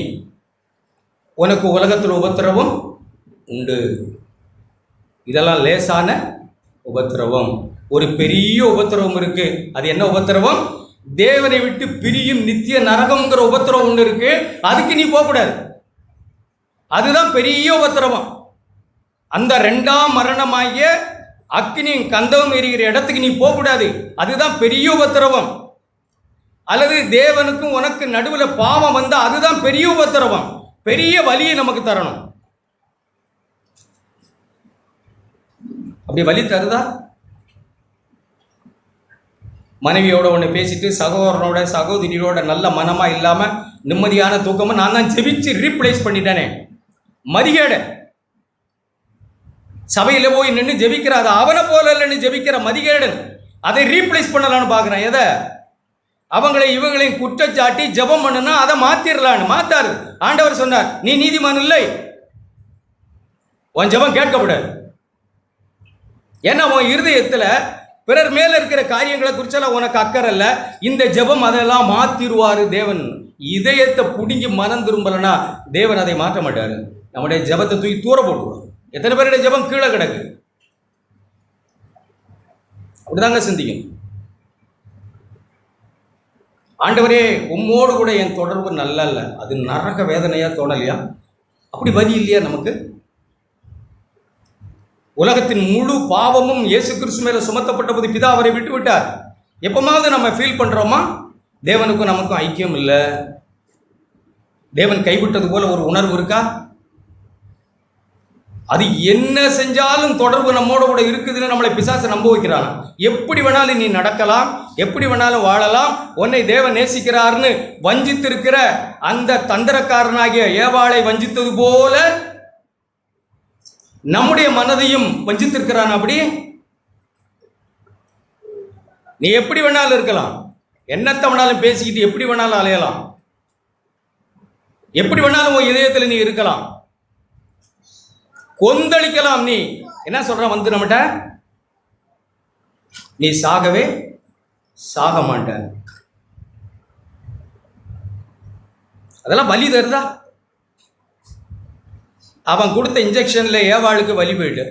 உனக்கு உலகத்தில் உபத்திரவம் உண்டு. இதெல்லாம் லேசான உபத்திரவம். ஒரு பெரிய உபத்திரவம் இருக்கு. அது என்ன உபத்திரவம்? தேவனை விட்டு பிரியும் நித்திய நரகம்ங்கிற உபத்திரவம் ஒன்று இருக்கு. அதுக்கு நீ போகக்கூடாது. அதுதான் பெரிய உபத்திரவம். அந்த 2ஆம் மரணமாகிய அக்கினியும் கந்தவும் எரிகிற இடத்துக்கு நீ போகக்கூடாது. அதுதான் பெரிய உபத்திரவம். அல்லது தேவனுக்கும் உனக்கு நடுவில் பாவம் வந்தா அதுதான் பெரிய உபத்திரவம். பெரிய வலியை நமக்கு தரணும். அப்படி வலி தருதா? மனைவியோட ஒன்று பேசிட்டு சகோதரனோட சகோதரியோட நல்ல மனமாக இல்லாமல் நிம்மதியான தூக்கமும் நான் தான் ஜெபிச்சு ரீப்ளேஸ் பண்ணிட்டேனே. மதிகேட சபையில் போய் நின்று ஜெபிக்கிற, அது அவனை போல இல்லைன்னு ஜெபிக்கிற மதிகேடன் அதை ரீப்ளேஸ் பண்ணலான்னு பார்க்குறேன். எதை? அவங்களை இவங்களையும் குற்றச்சாட்டி ஜெபம் பண்ணுனா அதை மாற்றிடலான்னு. மாத்தாரு. ஆண்டவர் சொன்னார், நீ நீதிமான் இல்லை, உன் ஜெபம் கேட்கப்படாது. ஏன்னா உன் இருதயத்தில் பிறர் மேலே இருக்கிற காரியங்களை குறிச்செல்லாம் உனக்கு அக்கறை இல்லை. இந்த ஜெபம் அதெல்லாம் மாற்றிடுவார் தேவன். இதயத்தை பிடுங்கி மனம் திரும்பலைன்னா தேவன் அதை மாற்ற மாட்டார். நம்முடைய ஜெபத்தை தூக்கி தூர போட்டுருவோம். எத்தனை பேருடைய ஜெபம் கீழே கிடக்கு? அப்படிதாங்க சிந்திக்கணும். ஆண்டவரே, உம்மோடு கூட என் தொடர்பு நல்லா இல்லை, அது நரக வேதனையா தோணலையா? அப்படி வழி இல்லையா நமக்கு? உலகத்தின் முழு பாவமும் இயேசு கிறிஸ்து மேலே சுமத்தப்பட்ட போது பிதா அவரை விட்டு விட்டார். எப்போமாவது நம்ம ஃபீல் பண்ணுறோமா தேவனுக்கும் நமக்கும் ஐக்கியம் இல்லை, தேவன் கைவிட்டது போல ஒரு உணர்வு இருக்கா? அது என்ன செஞ்சாலும் தொடர்பு நம்மோட கூட இருக்குதுன்னு நம்மளை பிசாசு நம்ப வைக்கிறான். எப்படி வேணாலும் நீ நடக்கலாம், எப்படி வேணாலும் வாழலாம், உன்னை தேவன் நேசிக்கிறார்னு வஞ்சித்திருக்கிற அந்த தந்திரக்காரனாகிய ஏவாளை வஞ்சித்தது போல நம்முடைய மனதையும் வஞ்சித்திருக்கிறான். அப்படி நீ எப்படி வேணாலும் இருக்கலாம், என்னத்தை வேணாலும் பேசிக்கிட்டு எப்படி வேணாலும் அலையலாம், எப்படி வேணாலும் உன் இதயத்தில் நீ இருக்கலாம், கொந்தளிக்கலாம். நீ என்ன சொல்ற வந்து நம்மகிட்ட, நீ சாகவே சாக மாட்ட. அதெல்லாம் வலி தருதா? அவன் கொடுத்த இன்ஜெக்ஷன்ல ஏவாளுக்கு வலி போயிட்டு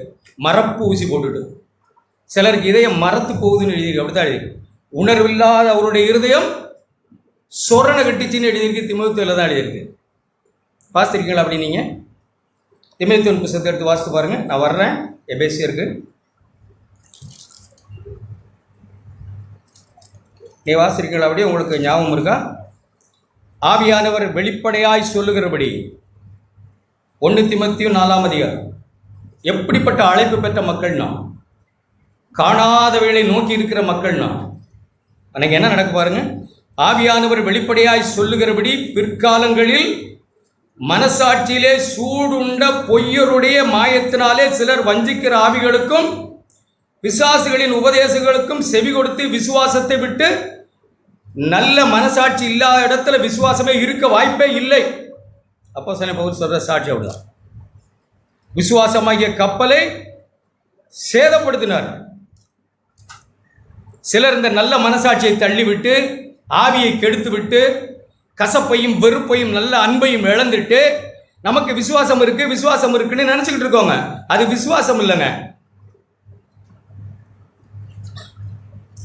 மரப்பு ஊசி போட்டுட்டு, சிலருக்கு இதயம் மரத்து போகுதுன்னு எழுதியிருக்கு. அப்படித்தான் எழுதியிருக்கு. உணர்வில்லாத அவருடைய இருதயம் சொரண கட்டிச்சின்னு எழுதியிருக்கு. திமுகத்தில் தான் எழுதியிருக்கு. வாசிச்சிருக்கீங்களா? அப்படி நீங்கள் திமோத்தேயுவின் புத்தகத்தை எடுத்து வாசித்து பாருங்கள். நான் வர்றேன். எபேசியருக்கு நீ வாசிச்சிருக்கீங்களா? அப்படியே உங்களுக்கு ஞாபகம் இருக்கா? ஆவியானவர் வெளிப்படையாய் சொல்லுகிறபடி 1 தீமோத்தேயு 4ஆம் அதிகாரம். எப்படிப்பட்ட அழைப்பு பெற்ற மக்கள் நாம், காணாதவைகளை நோக்கி இருக்கிற மக்கள் நாம். அன்னைக்கு என்ன நடக்க பாருங்க. ஆவியானவர் வெளிப்படையாய் சொல்லுகிறபடி பிற்காலங்களில் மனசாட்சியிலே சூடுண்ட பொய்யருடைய மாயத்தினாலே சிலர் வஞ்சிக்கிற ஆவிகளுக்கும் பிசாசுகளின் உபதேசங்களுக்கும் செவி கொடுத்து விசுவாசத்தை விட்டு, நல்ல மனசாட்சி இல்லாத இடத்துல விசுவாசமே இருக்க வாய்ப்பே இல்லை. அப்போஸ்தலன் பவுல் சொல்ற சாட்சி அப்படிதான். விசுவாசமாகிய கப்பலை சேதப்படுத்தினார். சிலர் இந்த நல்ல மனசாட்சியை தள்ளிவிட்டு, ஆவியை கெடுத்து விட்டு, கசப்பையும் வெறுப்பையும் நல்ல அன்பையும் இழந்துட்டு நமக்கு விசுவாசம் இருக்கு விசுவாசம் இருக்குன்னு நினைச்சுக்கிட்டு இருக்கோங்க. அது விசுவாசம் இல்லைங்க.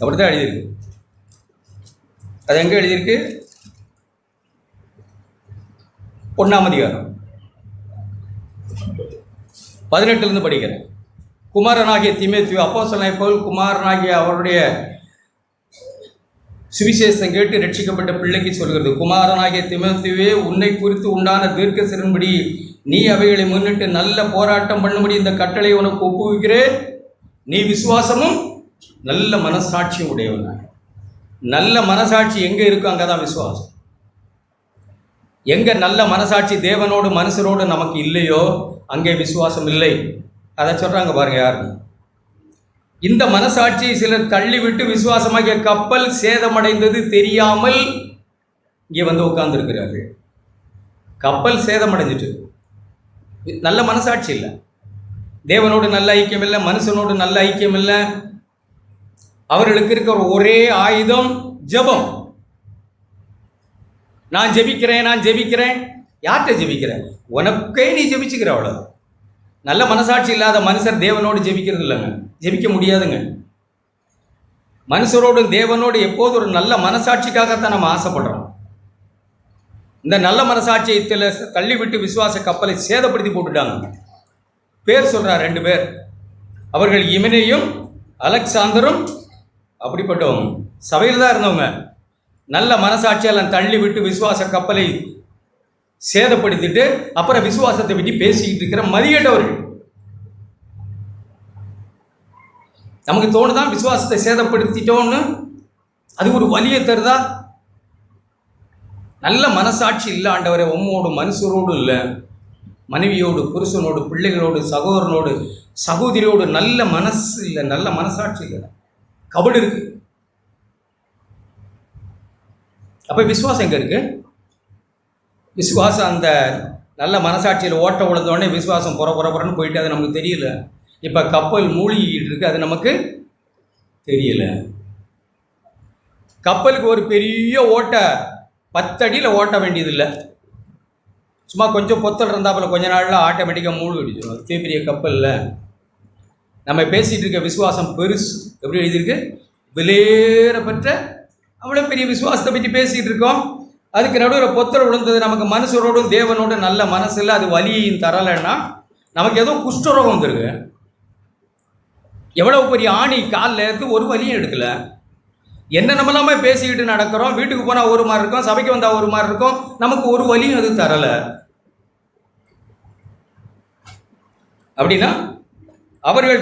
அப்படித்தான் எழுதியிருக்கு. அது எங்க எழுதியிருக்கு? 1ஆம் அதிகாரம் 18 படிக்கிறேன். குமாரனாகிய தீமோத்தேயு, அப்போஸ்தலனாகிய பவுல் குமாரனாகிய அவருடைய சுவிசேஷம் கேட்டு ரட்சிக்கப்பட்ட பிள்ளைக்கு சொல்கிறது. குமாரனாகிய தீமோத்தேயுவே, உன்னை குறித்து உண்டான தீர்க்கதரிசனப்படி நீ அவைகளை முன்னிட்டு நல்ல போராட்டம் பண்ணும்படி இந்த கட்டளை உனக்கு ஒப்புவிக்கிறேன். நீ விசுவாசமும் நல்ல மனசாட்சியும் உடையவன. நல்ல மனசாட்சி எங்கே இருக்கோ அங்கே தான் விசுவாசம். எங்கே நல்ல மனசாட்சி தேவனோடு மனுஷரோடு நமக்கு இல்லையோ அங்கே விசுவாசம் இல்லை. அதை சொல்கிறாங்க பாருங்க. யாரு இந்த மனசாட்சியை சிலர் தள்ளிவிட்டு விசுவாசமாகிய கப்பல் சேதமடைந்தது தெரியாமல் இங்கே வந்து உட்கார்ந்துருக்கிறார்கள். கப்பல் சேதமடைஞ்சிட்டு, நல்ல மனசாட்சி இல்லை, தேவனோடு நல்ல ஐக்கியம் இல்லை, மனுஷனோடு நல்ல ஐக்கியம் இல்லை. அவர்களுக்கு இருக்கிற ஒரே ஆயுதம் ஜெபம். நான் ஜெபிக்கிறேன், நான் ஜெபிக்கிறேன். யார்கிட்ட ஜெபிக்கிறேன்? உனக்கே நீ ஜெபிச்சுக்கிற, அவ்வளோதான். நல்ல மனசாட்சி இல்லாத மனுஷர் தேவனோடு ஜெபிக்கிறது இல்லைங்க, ஜெபிக்க முடியாதுங்க. மனுஷரோடு தேவனோடு எப்போது ஒரு நல்ல மனசாட்சிக்காகத்தான் நம்ம ஆசைப்படுறோம். இந்த நல்ல மனசாட்சியை தள்ளிவிட்டு விசுவாச கப்பலை சேதப்படுத்தி போட்டுட்டாங்க. பேர் சொல்கிறார் 2 பேர். அவர்கள் இமனேயும் அலெக்சாந்தரும். அப்படிப்பட்டவங்க சபையில் தான் இருந்தவங்க. நல்ல மனசாட்சியெல்லாம் தள்ளி விட்டு விசுவாச கப்பலை சேதப்படுத்திட்டு அப்புறம் விசுவாசத்தை பற்றி பேசிக்கிட்டு இருக்கிற மதியேட்டவர்கள். நமக்கு தோணுதான் விசுவாசத்தை சேதப்படுத்திட்டோன்னு, அது ஒரு வலியை தருதா? நல்ல மனசாட்சி இல்லை ஆண்டவரே, உம்மோடு மனுஷரோடு இல்லை, மனைவியோடு புருஷனோடு பிள்ளைகளோடு சகோதரனோடு சகோதரியோடு நல்ல மனசு இல்லை, நல்ல மனசாட்சி இல்லை, கபடு இருக்கு. அப்போ விசுவாசம் எங்கே இருக்கு? விசுவாசம் அந்த நல்ல மனசாட்சியில் ஓட்ட உழுந்தோடனே விசுவாசம் புறப்புறன்னு போயிட்டு அது நமக்கு தெரியல. இப்போ கப்பல் மூழ்கிட்டு இருக்கு, அது நமக்கு தெரியல. கப்பலுக்கு ஒரு பெரிய ஓட்டை 10 அடியில் ஓட்ட வேண்டியதில்லை. சும்மா கொஞ்சம் பொத்தல் இருந்தாப்புல கொஞ்ச நாளில் ஆட்டோமேட்டிக்காக மூழ்கிடுச்சு. அது பெரிய கப்பலில் நம்ம பேசிகிட்டு இருக்க விசுவாசம் பெருசு. எப்படி எழுதியிருக்கு? விலையேற பெற்ற அவ்வளோ பெரிய விசுவாசத்தை பற்றி பேசிகிட்டு இருக்கோம். அதுக்கு நடுவில் பொத்தல் விழுந்தது. நமக்கு மனுஷரோடும் தேவனோடும் நல்ல மனசு இல்லை, அது வலியையும் தரலைன்னா நமக்கு ஏதோ குஷ்டரோகம் வந்துருக்கு. எவ்வளவு பெரிய ஆணி காலில் இருந்து ஒரு வலியும் எடுக்கல. என்ன நம்மளாமே பேசிக்கிட்டு நடக்கிறோம், வீட்டுக்கு போனால் ஒரு மாதிரி இருக்கும், சபைக்கு வந்தால் ஒரு மாதிரி இருக்கும், நமக்கு ஒரு வலியும் அது தரலை. அப்படின்னா அவர்கள்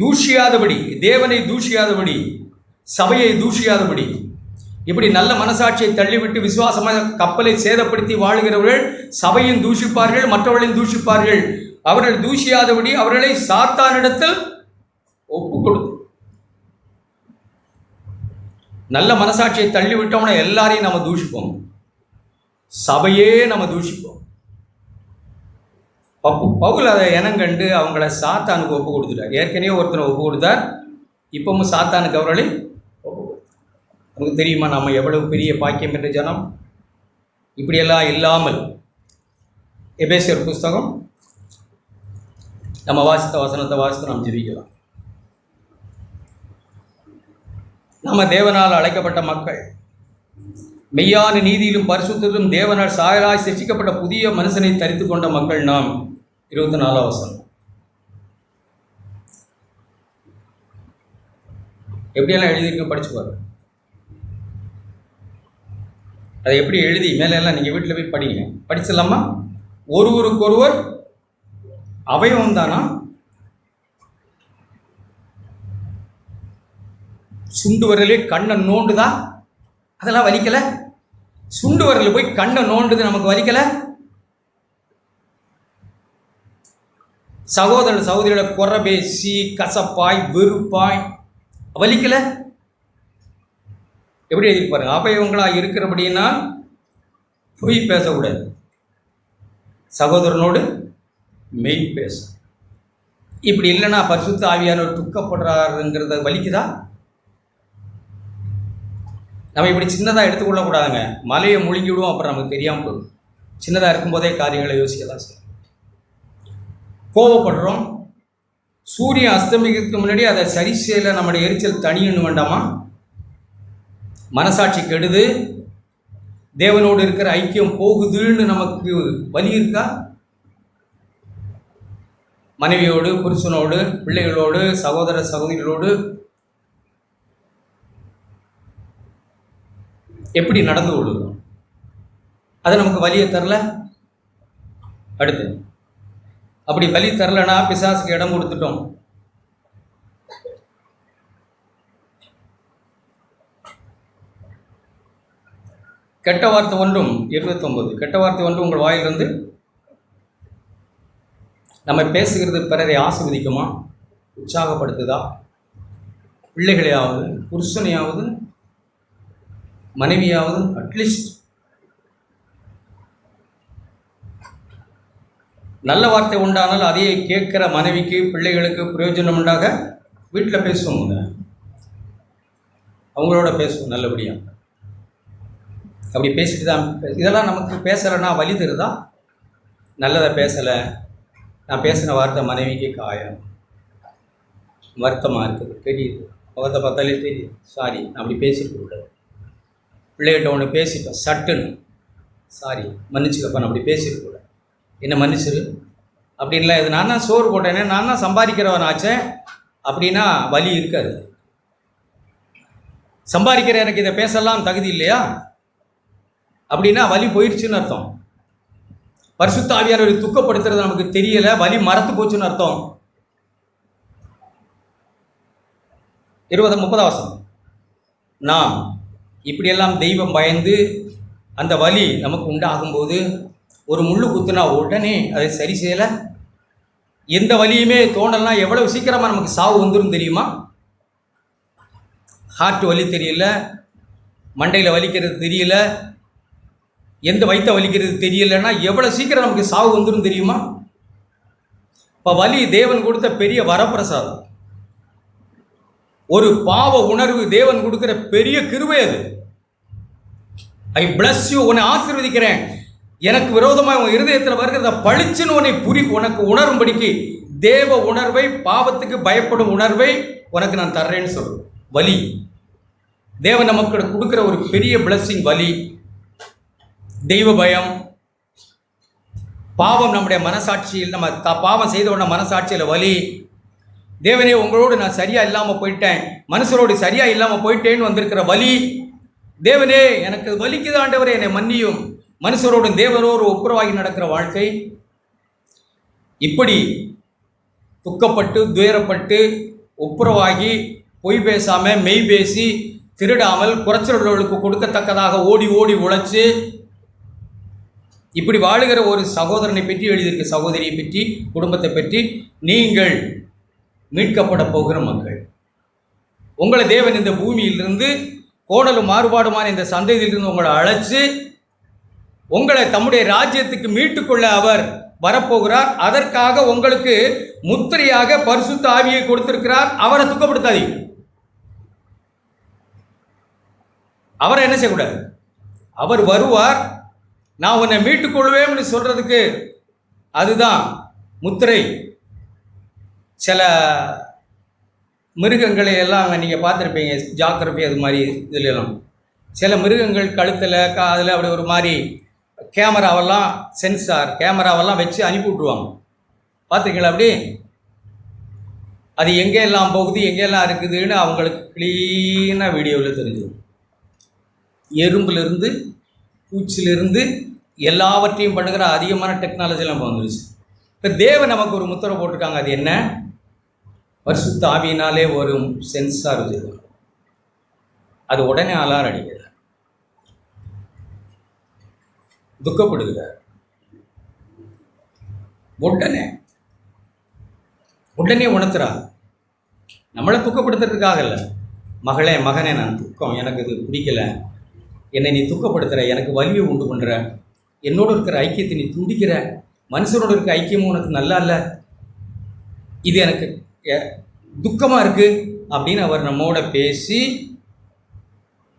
தூஷியாதபடி, தேவனை தூஷியாதபடி, சபையை தூஷியாதபடி, இப்படி நல்ல மனசாட்சியை தள்ளிவிட்டு விசுவாசமாக கப்பலை சேதப்படுத்தி வாழுகிறவர்கள் சபையும் தூஷிப்பார்கள், மற்றவர்களையும் தூஷிப்பார்கள். அவர்கள் தூஷியாதபடி அவர்களை சாத்தானிடத்தில் ஒப்பு கொடுத்து, நல்ல மனசாட்சியை தள்ளிவிட்டோம்னா எல்லாரையும் நம்ம தூஷிப்போம், சபையே நம்ம தூஷிப்போம். பவுல் அதை இனங்கண்டு அவங்கள சாத்தானுக்கு ஒப்பு கொடுத்துட்டார். ஏற்கனவே ஒருத்தனை ஒப்பு கொடுத்தார், இப்பவும் சாத்தானுக்கு அவர்களை ஒப்பு கொடுத்தார். நமக்கு தெரியுமா நம்ம எவ்வளவு பெரிய பாக்கியம் என்ற ஜனம்? இப்படியெல்லாம் இல்லாமல் எபேசியர் புஸ்தகம் நம்ம வாசித்த வசனத்தை வாசித்து நாம் ஜெபிக்கலாம். நம்ம தேவனால் அழைக்கப்பட்ட மக்கள், மெய்யான நீதியிலும் பரிசுத்திலும் தேவனால் சாயலாய் சிருஷ்டிக்கப்பட்ட புதிய மனுஷனை தரித்து கொண்ட மக்கள் நாம். 24 வசனம். எப்படியெல்லாம் எழுதியிருக்கு படிச்சு பாருங்க. அதை எப்படி எழுதி மேலே எல்லாம் நீங்கள் வீட்டில் போய் படிங்க. படிச்சிடலாமா? ஒருவருக்கொருவர் அவயவம் தானா? சுண்டு வரலே கண்ணை நோண்டுதா? அதெல்லாம் வலிக்கலை. சுண்டு வரல போய் கண்ணை நோண்டுது நமக்கு வலிக்கலை. சகோதர சகோதரியோட குறை பேசி கசப்பாய் வெறுப்பாய் வலிக்கலை. எப்படி எழுதி பாருங்க. அவயவங்களாக இருக்கிறபடின்னா பொய் பேசக்கூடாது, சகோதரனோடு மெய் பேச. இப்படி இல்லைன்னா பரிசுத்த ஆவியானவர் துக்கப்படுறாருங்கிறத வலிக்குதா? நம்ம இப்படி சின்னதாக எடுத்துக்கொள்ளக்கூடாதுங்க. மலையை முழுங்கி விடுவோம், அப்புறம் நமக்கு தெரியாமல் போடும். சின்னதாக இருக்கும்போதே காரியங்களை யோசிக்கலாம் சார். கோவப்படுறோம், சூரியன் அஸ்தமிக்கிறதுக்கு முன்னாடி அதை சரி செய்யல, நம்முடைய எரிச்சல் தனியன்னு வேண்டாமா? மனசாட்சி கெடுது, தேவனோடு இருக்கிற ஐக்கியம் போகுதுன்னு நமக்கு வலி இருக்கா? மனைவியோடு, புருஷனோடு, பிள்ளைகளோடு, சகோதர சகோதரிகளோடு எப்படி நடந்து கொள்ளுகிறோம்? அது நமக்கு வலியை தரல. அடுத்து அப்படி வலி தரலனா பிசாசுக்கு இடம் கொடுத்துட்டோம். கெட்ட வார்த்தை ஒன்றும் 29 கெட்ட வார்த்தை ஒன்றும் உங்கள் வாயிலிருந்து நம்ம பேசுகிறது பிறரை ஆசீர்வதிக்குமா, உற்சாகப்படுத்துதா? பிள்ளைகளையாவது, புருஷனையாவது, மனைவியாவது, அட்லீஸ்ட் நல்ல வார்த்தை உண்டானால் அதையே கேட்குற மனைவிக்கு, பிள்ளைகளுக்கு பிரயோஜனம் உண்டாக வீட்டில் பேசுவோங்க, அவங்களோட பேசுவோம் நல்லபடியாக. அப்படி பேசிட்டு தான். இதெல்லாம் நமக்கு பேசலைன்னா வலி தருதா? நல்லதை பேசலை, நான் பேசின வார்த்தை மனைவிக்கு காயம், வருத்தமாக இருக்குது, தெரியுது, முகத்தை பார்த்தாலே தெரியுது. சாரி, நான் அப்படி பேசிட்டு விடாது. பிள்ளைகிட்ட ஒன்று பேசிட்டோம், சட்டுன்னு சாரி மன்னிச்சுக்கப்பா, நான் அப்படி பேசிட்டு கூட, என்ன மன்னிச்சிரு அப்படின்லாம். இது நான் தான் சோறு போட்டேனே, நான் தான் சம்பாதிக்கிறவன் ஆச்சேன் அப்படின்னா வலி இருக்காது. சம்பாதிக்கிற எனக்கு இதை பேசலாம் தகுதி இல்லையா அப்படின்னா வலி போயிடுச்சுன்னு அர்த்தம். பரிசுத்த ஆவியானவரை துக்கப்படுத்துறது நமக்கு தெரியல, வலி மறத்து போச்சுன்னு அர்த்தம். 30 வசனம். நாம் இப்படியெல்லாம் தெய்வம் பயந்து அந்த வலி நமக்கு உண்டாகும்போது, ஒரு முள்ளு குத்துனா உடனே அதை சரி செய்யலை, எந்த வலியுமே தோணலாம், எவ்வளவு சீக்கிரமாக நமக்கு சாவு வந்துடும் தெரியுமா? ஹார்ட் வலி தெரியல, மண்டையில் வலிக்கிறது தெரியல, எந்த வயிற்ற வலிக்கிறது தெரியலைன்னா எவ்வளோ சீக்கிரம் நமக்கு சாவு வந்துடும் தெரியுமா? இப்போ வலி தேவன் கொடுத்த பெரிய வரப்பிரசாதம். ஒரு பாவ உணர்வு தேவன் கொடுக்கிற பெரிய கிருபை அது. ஐ பிளஸ் யூ, உன்னை ஆசீர்வதிக்கிறேன், எனக்கு விரோதமாக உன் இருதயத்தில் வருகிறத பளிச்சுன்னு உனக்கு உணரும்படிக்கு தேவ உணர்வை, பாவத்துக்கு பயப்படும் உணர்வை உனக்கு நான் தர்றேன்னு சொல்கிறேன். வலி தேவன் நமக்கு கொடுக்குற ஒரு பெரிய பிளஸ்ஸிங். வலி, தெய்வ பயம், பாவம் நம்முடைய மனசாட்சியில், நம்ம பாவம் செய்த உடனே மனசாட்சியில் வலி, தேவனே உங்களோடு நான் சரியாக இல்லாமல் போயிட்டேன், மனுஷரோடு சரியாக இல்லாமல் போயிட்டேன்னு வந்திருக்கிற வலி, தேவனே எனக்கு வலிக்குது ஆண்டவரே, என்னை மன்னியும். மனுஷரோடும் தேவனோடு ஒப்புரவாகி நடக்கிற வாழ்க்கை, இப்படி துக்கப்பட்டு துயரப்பட்டு ஒப்புரவாகி பொய் பேசாமல் மெய் பேசி திருடாமல் குறைச்சல்களுக்கு கொடுக்கத்தக்கதாக ஓடி ஓடி உழைச்சு இப்படி வாழுகிற ஒரு சகோதரனை பற்றி எழுதியிருக்க, சகோதரியை பற்றி, குடும்பத்தை பற்றி, நீங்கள் மீட்கப்பட போகிற மக்கள். உங்களை தேவன் இந்த பூமியிலிருந்து கோணலும் மாறுபாடுமான இந்த சந்ததியிலிருந்து உங்களை அழைச்சு உங்களை தம்முடைய ராஜ்யத்துக்கு மீட்டுக்கொள்ள அவர் வரப்போகிறார். அதற்காக உங்களுக்கு முத்திரையாக பரிசுத்த ஆவியை கொடுத்திருக்கிறார். அவரை துக்கப்படுத்தாதீங்க. அவரை என்ன செய்யக்கூடாது? அவர் வருவார், நான் உன்னை மீட்டுக்கொள்வேன்னு சொல்றதுக்கு அதுதான் முத்திரை. சில மிருகங்களை எல்லாம் நீங்கள் பார்த்துருப்பீங்க, ஜாக்கிரபி அது மாதிரி இதுலாம். சில மிருகங்கள் கழுத்தில் அதில் அப்படி ஒரு மாதிரி கேமராவெல்லாம், சென்சார் கேமராவெல்லாம் வச்சு அனுப்பி விட்ருவாங்க. பார்த்துருக்கீங்களா? அப்படி அது எங்கெல்லாம் போகுது, எங்கெல்லாம் இருக்குதுன்னு அவங்களுக்கு க்ளீனாக வீடியோவில் தெரிஞ்சிடும். எறும்புலேருந்து பூச்சிலிருந்து எல்லாவற்றையும் பண்ணுகிற அதிகமான டெக்னாலஜிலாம் இப்போ வந்துருச்சு. இப்போ தேவன் நமக்கு ஒரு முத்திரை போட்டிருக்காங்க. அது என்ன? பரிசுத்த ஆவியினாலே ஒரு சென்சார் வச்சுருக்காங்க. அது உடனே அலாரம் அடிக்கிறார், துக்கப்படுகிறார், உடனே உணர்த்துறாங்க. நம்மளை துக்கப்படுத்துறதுக்காக இல்லை. மகளே மகனே, நான் துக்கம், எனக்கு இது பிடிக்கல, என்னை நீ துக்கப்படுத்துகிற, எனக்கு வலியை உண்டு பண்ணுற, என்னோடு இருக்கிற ஐக்கியத்தை நீ துண்டிக்கிற, மனுஷனோடு இருக்க ஐக்கியமும் உனக்கு நல்லா இல்லை, இது எனக்கு துக்கமாக இருக்குது அப்படின்னு அவர் நம்மோட பேசி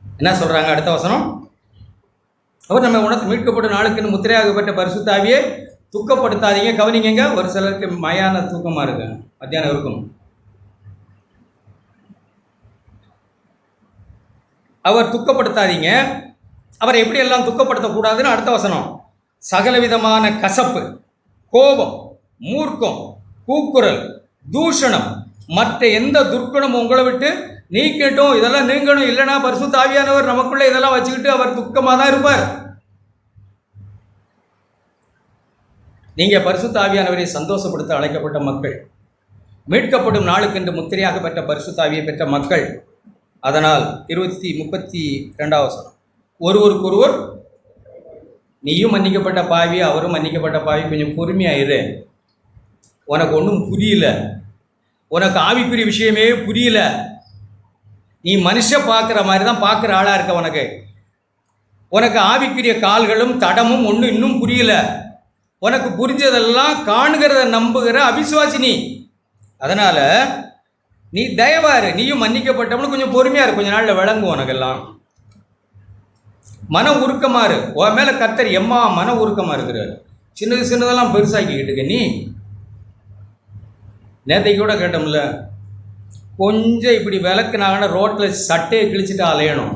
என்ன சொல்கிறாங்க? அடுத்த வசனம், அவர் நம்ம உணர்த்து மீட்கப்பட்ட நாளுக்குன்னு முத்திரையாகப்பட்ட பரிசுத்த ஆவியை துக்கப்படுத்தாதீங்க. கவனிங்க, ஒரு சிலருக்கு மயான தூக்கமாக இருக்கு, மத்தியானம் இருக்கும். அவர் துக்கப்படுத்தாதீங்க. அவரை எப்படியெல்லாம் துக்கப்படுத்தக்கூடாதுன்னு அடுத்த வசனம், சகலவிதமான கசப்பு, கோபம், மூர்க்கம், கூக்குரல், தூஷணம், மற்ற எந்த துர்க்குணமும் உங்களை விட்டு நீக்கட்டும். இதெல்லாம் நீங்கணும். இல்லைன்னா பரிசுத்த ஆவியானவர் நமக்குள்ளே இதெல்லாம் வச்சுக்கிட்டு அவர் துக்கமாக தான் இருப்பார். நீங்கள் பரிசுத்த ஆவியானவரை சந்தோஷப்படுத்த அழைக்கப்பட்ட மக்கள், மீட்கப்படும் நாளுக்கென்று முத்திரையாக பெற்ற பரிசுத்த ஆவியை பெற்ற மக்கள். அதனால் 32 ஒருவருக்கொருவர், நீயும் மன்னிக்கப்பட்ட பாவி, அவரும் மன்னிக்கப்பட்ட பாவி, கொஞ்சம் பொறுமையாயிரு. உனக்கு ஒன்றும் புரியல, உனக்கு ஆவிக்குரிய விஷயமே புரியல, நீ மனுஷன் பார்க்குற மாதிரி தான் பார்க்குற ஆளாக இருக்க. உனக்கு ஆவிக்குரிய கால்களும் தடமும் ஒன்றும் இன்னும் புரியல. உனக்கு புரிஞ்சதெல்லாம் காணுகிறத நம்புகிற அவிசுவாசினி. அதனால் நீ தயவாரு, நீயும் மன்னிக்கப்பட்டவனு கொஞ்சம் பொறுமையாக இரு, கொஞ்ச நாளில் விளங்கும் உனக்கெல்லாம். மன உருக்கமாறு, உன் மேலே கர்த்தர் எம்மா மன உருக்கமாக இருக்கிறார். சின்னதெல்லாம் பெருசாக்கிக்கிட்டு இருக்க நீ. நேற்றைக்கு கூட கேட்டோம்ல, கொஞ்சம் இப்படி விளக்குனாங்கன்னா ரோட்டில் சட்டையை கிழிச்சிட்டு அலையணும்.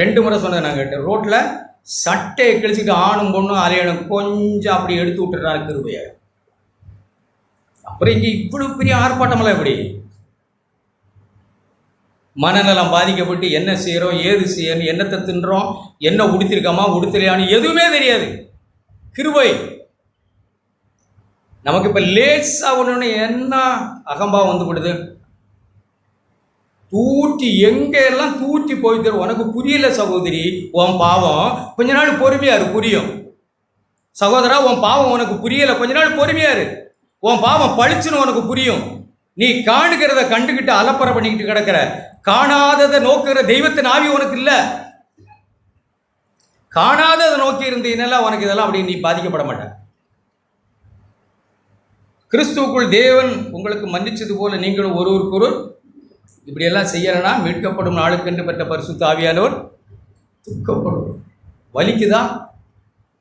ரெண்டு முறை சொன்னதை நான் கேட்டேன். ரோட்டில் சட்டையை கிழிச்சிட்டு ஆணும் பொண்ணும் அலையணும், கொஞ்சம் அப்படி எடுத்து விட்டுறாரு கிருபையை. அப்புறம் இங்கே இவ்வளோ பெரிய ஆர்ப்பாட்டமெல்லாம் எப்படி? மனநலம் பாதிக்கப்பட்டு என்ன செய்கிறோம், ஏது செய்யணும், என்னத்தை தின்றோம், என்ன உடுத்திருக்கோமா உடுத்தலையான்னு எதுவுமே தெரியாது. கிருபை நமக்கு இப்போ லேஸாக ஒன்று என்ன அகம்பாவம் வந்து விடுது. தூட்டி எங்கெல்லாம் தூட்டி போய் தரும். உனக்கு புரியல சகோதரி, உன் பாவம், கொஞ்ச நாள் பொறுமையாரு, புரியும். சகோதரா, உன் பாவம் உனக்கு புரியல, கொஞ்ச நாள் பொறுமையாரு, உன் பாவம் பழிச்சுன்னு உனக்கு புரியும். நீ காணுகிறத கண்டுகிட்டு அலப்பறை பண்ணிக்கிட்டு கிடக்கிற, காணாததை நோக்குகிற தெய்வத்தின் ஆவி உனக்கு இல்லை. காணாததை நோக்கி இருந்தீங்கன்னா உனக்கு இதெல்லாம் அப்படி நீ பாதிக்கப்பட மாட்ட. கிறிஸ்துவுக்குள் தேவன் உங்களுக்கு மன்னிச்சது போல நீங்களும் ஒருவருக்கொருவர் இப்படியெல்லாம் செய்யலைன்னா மீட்கப்படும் நாளுக்கென்று பெற்ற பரிசுத்த ஆவியானவர் துக்கப்படும். வலிக்குதா?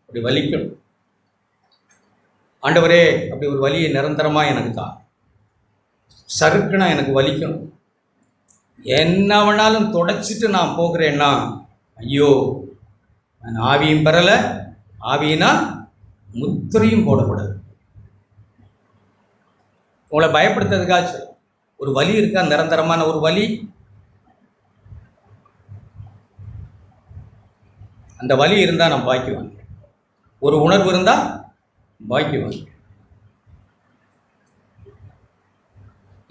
அப்படி வலிக்கணும். ஆண்டவரே, அப்படி ஒரு வலியை நிரந்தரமாக எனக்கு தான். சறுக்குனா எனக்கு வலிக்கணும். என்ன வேணாலும் தொடச்சிட்டு நான் போகிறேன்னா, ஐயோ நான் ஆவியும் பெறலை, ஆவியினால் முத்திரையும் போடக்கூடாது. உங்களை பயப்படுத்துறதுக்காச்சு ஒரு வலி இருக்கா, நிரந்தரமான ஒரு வலி. அந்த வலி இருந்தால் நான் பாக்கிவாங்க. ஒரு உணர்வு இருந்தால் பாக்கிவாங்க.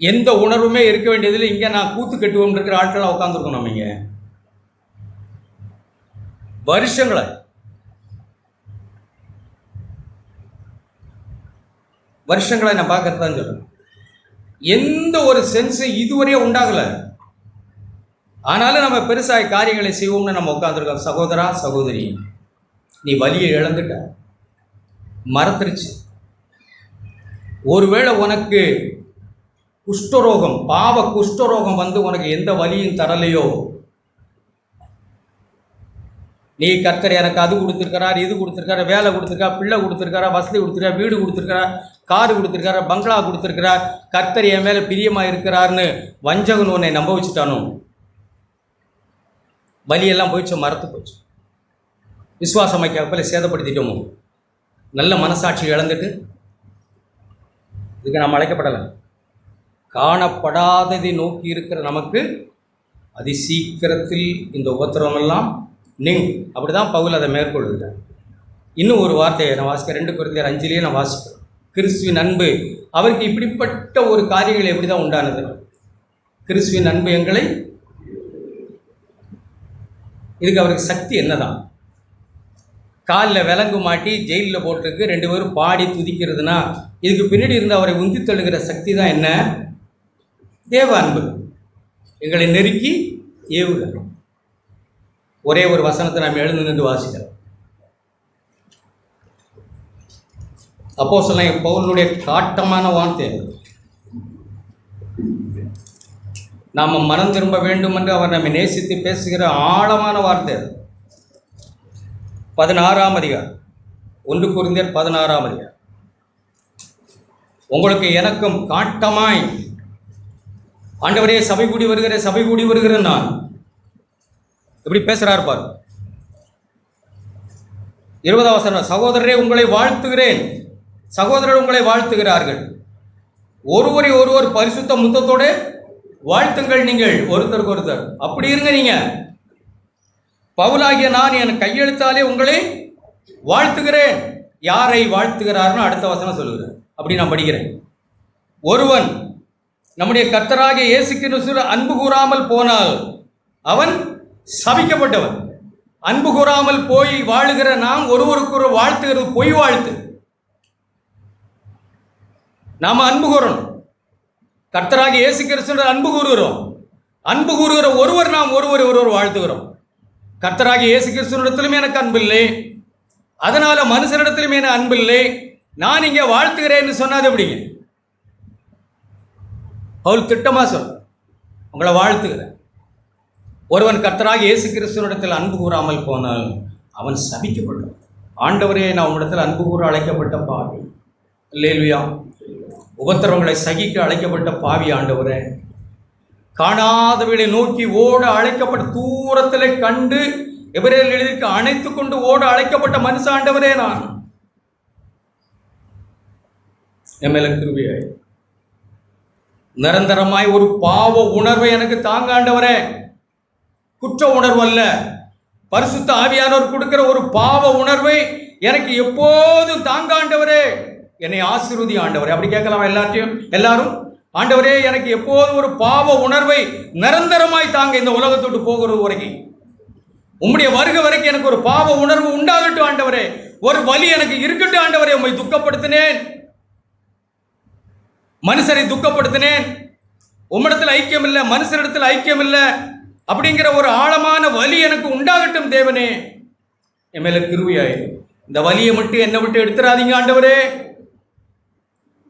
எந்த உணர்வுமே இருக்க வேண்டியதில்லை. இங்கே நான் கூத்து கட்டுவோம் இருக்கிற ஆட்களாக உட்காந்துருக்கோம். நம்ம இங்கே வருஷங்களை நான் பார்க்கறது தான் சொல்றேன். எந்த ஒரு சென்ஸு இதுவரையே உண்டாகலை. ஆனாலும் நம்ம பெருசாக காரியங்களை செய்வோம்னு நம்ம உட்காந்துருக்கோம். சகோதரா சகோதரி, நீ வலியை இழந்துட்ட, மறந்துருச்சு. ஒருவேளை உனக்கு குஷ்டரோகம், பாவ குஷ்டரோகம் வந்து உனக்கு எந்த வலியும் தரலையோ, நீ கர்த்தர் எனக்கு அது கொடுத்துருக்கிறார், இது கொடுத்துருக்காரு, வேலை கொடுத்துருக்கார், பிள்ளை கொடுத்துருக்காரா, வசதி கொடுத்துருக்கார், வீடு கொடுத்துருக்காரா, காரு கொடுத்துருக்காரா, பங்களா கொடுத்துருக்கிறார், கர்த்தர் என் மேலே பிரியமாக இருக்கிறார்னு வஞ்சகன் உன்னை நம்ப வச்சுட்டானோ, வலியெல்லாம் போயிடுச்சு, மறத்து போச்சு. விசுவாச கப்பலை சேதப்படுத்திட்டோமோ, நல்ல மனசாட்சி இழந்துட்டு இதுக்கு நாம் அழைக்கப்படலை. காணப்படாததை நோக்கி இருக்கிற நமக்கு அதிசீக்கிரத்தில் இந்த உபத்திரவமெல்லாம் அப்படி தான் பவுல் அதை மேற்கொள்கிறார். இன்னும் ஒரு வார்த்தையை நான் வாசிக்கிறேன். 2 கொரிந்தியர் 5 நான் வாசிக்கிறேன். கிறிஸ்துவின் அன்பு அவருக்கு இப்படிப்பட்ட ஒரு காரியங்கள் எப்படி தான் உண்டானது. கிறிஸ்துவின் அன்பு எங்களை, இதுக்கு அவருக்கு சக்தி என்னதான்? காலில் விலங்கு மாட்டி ஜெயிலில் போட்டிருக்கு, 2 பேரும் பாடி துதிக்கிறதுனா இதுக்கு பின்னாடி இருந்து அவரை உந்தி தள்ளுகிற சக்தி தான் என்ன? தேவ அன்பு. எங்களை நெருக்கி ஏவுகிறது. ஒரே ஒரு வசனத்தை நாம் எழுந்து நின்று வாசிக்கிறோம். அப்போஸ்தலனாகிய பவுலுடைய காட்டமான வார்த்தை, நாம் மனம் திரும்ப வேண்டும் என்று அவர் நம்மை நேசித்து பேசுகிற ஆழமான வார்த்தை. 16ஆம் அதிகாரம், 1 கொரிந்தியர் 16ஆம் அதிகாரம். உங்களுக்கு எனக்கும் காட்டமாய் ஆண்டவரே சபை கூடி வருகிற நான் எப்படி பேசுறார் பார். 20ஆம் வசனம், சகோதரரே உங்களை வாழ்த்துகிறேன். சகோதரர் உங்களை வாழ்த்துகிறார்கள். ஒருவரை ஒருவர் பரிசுத்த முத்தத்தோடு வாழ்த்துங்கள். நீங்கள் ஒருத்தருக்கு ஒருத்தர் அப்படி இருங்க. நீங்க பவுலாகிய நான் என் கையெழுத்தாலே உங்களை வாழ்த்துகிறேன். யாரை வாழ்த்துகிறார்னு அடுத்த வசனம் சொல்லுகிறார். அப்படி நான் படிக்கிறேன். ஒருவன் நம்முடைய கர்த்தராகிய இயேசு கிறிஸ்துவில் அன்பு கூறாமல் போனால் அவன் சபிக்கப்பட்டவன். அன்பு கூறாமல் போய் வாழுகிற நாம் ஒருவருக்கு வாழ்த்துகிறது பொய் வாழ்த்து. நாம் அன்பு கூறணும். கர்த்தராகிய இயேசு கிறிஸ்துவில் அன்பு கூறுகிறோம். அன்பு கூறுகிற ஒருவர் நாம் ஒருவர் வாழ்த்துகிறோம். கர்த்தராகிய இயேசு கிறிஸ்துவிடத்திலும் எனக்கு அன்பில்லை, அதனால மனுஷனிடத்திலும் எனக்கு அன்பில்லை, நான் இங்கே வாழ்த்துகிறேன்னு சொன்னாது எப்படிங்க? அவள் திட்டமாக சொல்ல, உங்களை வாழ்த்துகிறேன். ஒருவன் கர்த்தராகிய இயேசு கிறிஸ்துவினிடத்தில் அன்பு கூறாமல் போனால் அவன் சபிக்கப்பட்டவன். ஆண்டவரே, நான் உன்னிடத்தில் அன்பு கூற அழைக்கப்பட்ட பாவி. அல்லேலூயா. உபத்திரவங்களை சகிக்க அழைக்கப்பட்ட பாவி ஆண்டவரே. காணாதவர்களை நோக்கி ஓட அழைக்கப்பட்ட, தூரத்தில் கண்டு எபிரேயர் எழுதிக்கு அணைத்து கொண்டு ஓட அழைக்கப்பட்ட மனுஷ ஆண்டவரே நான். என் மேல கிருபையாய் நிரந்தரமாய் ஒரு பாவ உணர்வை எனக்கு தாங்க ஆண்டவரே. குற்ற உணர்வு அல்ல, பரிசுத்த ஆவியானவர் கொடுக்கிற ஒரு பாவ உணர்வை எனக்கு எப்போதும் தாங்க ஆண்டவரே. என்னை ஆசீர்வதி ஆண்டவரே. அப்படி கேட்கலாம் எல்லாரும். ஆண்டவரே, எனக்கு எப்போதும் ஒரு பாவ உணர்வை நிரந்தரமாய் தாங்க. இந்த உலகத்தோட்டு போகிறது வரைக்கும், உம்முடைய வருகை வரைக்கும் எனக்கு ஒரு பாவ உணர்வு உண்டாகட்டும் ஆண்டவரே. ஒரு வலி எனக்கு இருக்கட்டும் ஆண்டவரே. உம்மை துக்கப்படுத்தினேன், மனுஷரை துக்கப்படுத்தினேன், உம்மிடத்தில் ஐக்கியம் இல்லை, மனுஷரிடத்தில் ஐக்கியம் இல்லை அப்படிங்கிற ஒரு ஆழமான வலி எனக்கு உண்டாகட்டும் தேவனே. என் மேல கிருபையாயிரு. இந்த வலியை மட்டும் என்னை விட்டு எடுத்துடாதீங்க ஆண்டவரே.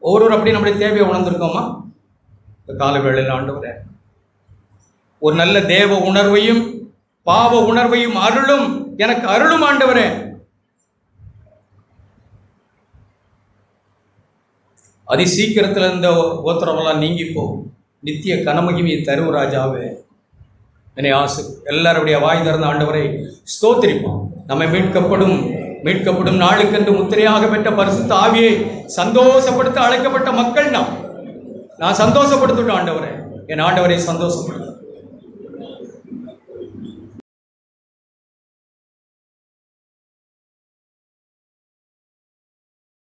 ஒவ்வொருவரும் அப்படி நம்முடைய தேவையை உணர்ந்திருக்கோமா? இந்த கால வேளையில் ஆண்டவரே, ஒரு நல்ல தேவ உணர்வையும் பாவ உணர்வையும் அருளும், எனக்கு அருளும் ஆண்டவரே. அதி சீக்கிரத்தில் இந்த உபத்திரவெல்லாம் நீங்கி போகும். நித்திய கனமகிமையை தருவ ராஜாவே, என்னை ஆசை. எல்லாருடைய வாய் திறந்த ஆண்டவரை ஸ்தோத்திரிப்போம். நம்மை மீட்கப்படும் மீட்கப்படும் நாளுக்கென்று முத்திரையாக பெற்ற பரிசுத்த ஆவியை சந்தோஷப்படுத்த அழைக்கப்பட்ட மக்கள் நான் சந்தோஷப்படுத்தட்டும் ஆண்டவரே, என் ஆண்டவரை சந்தோஷப்படுத்த.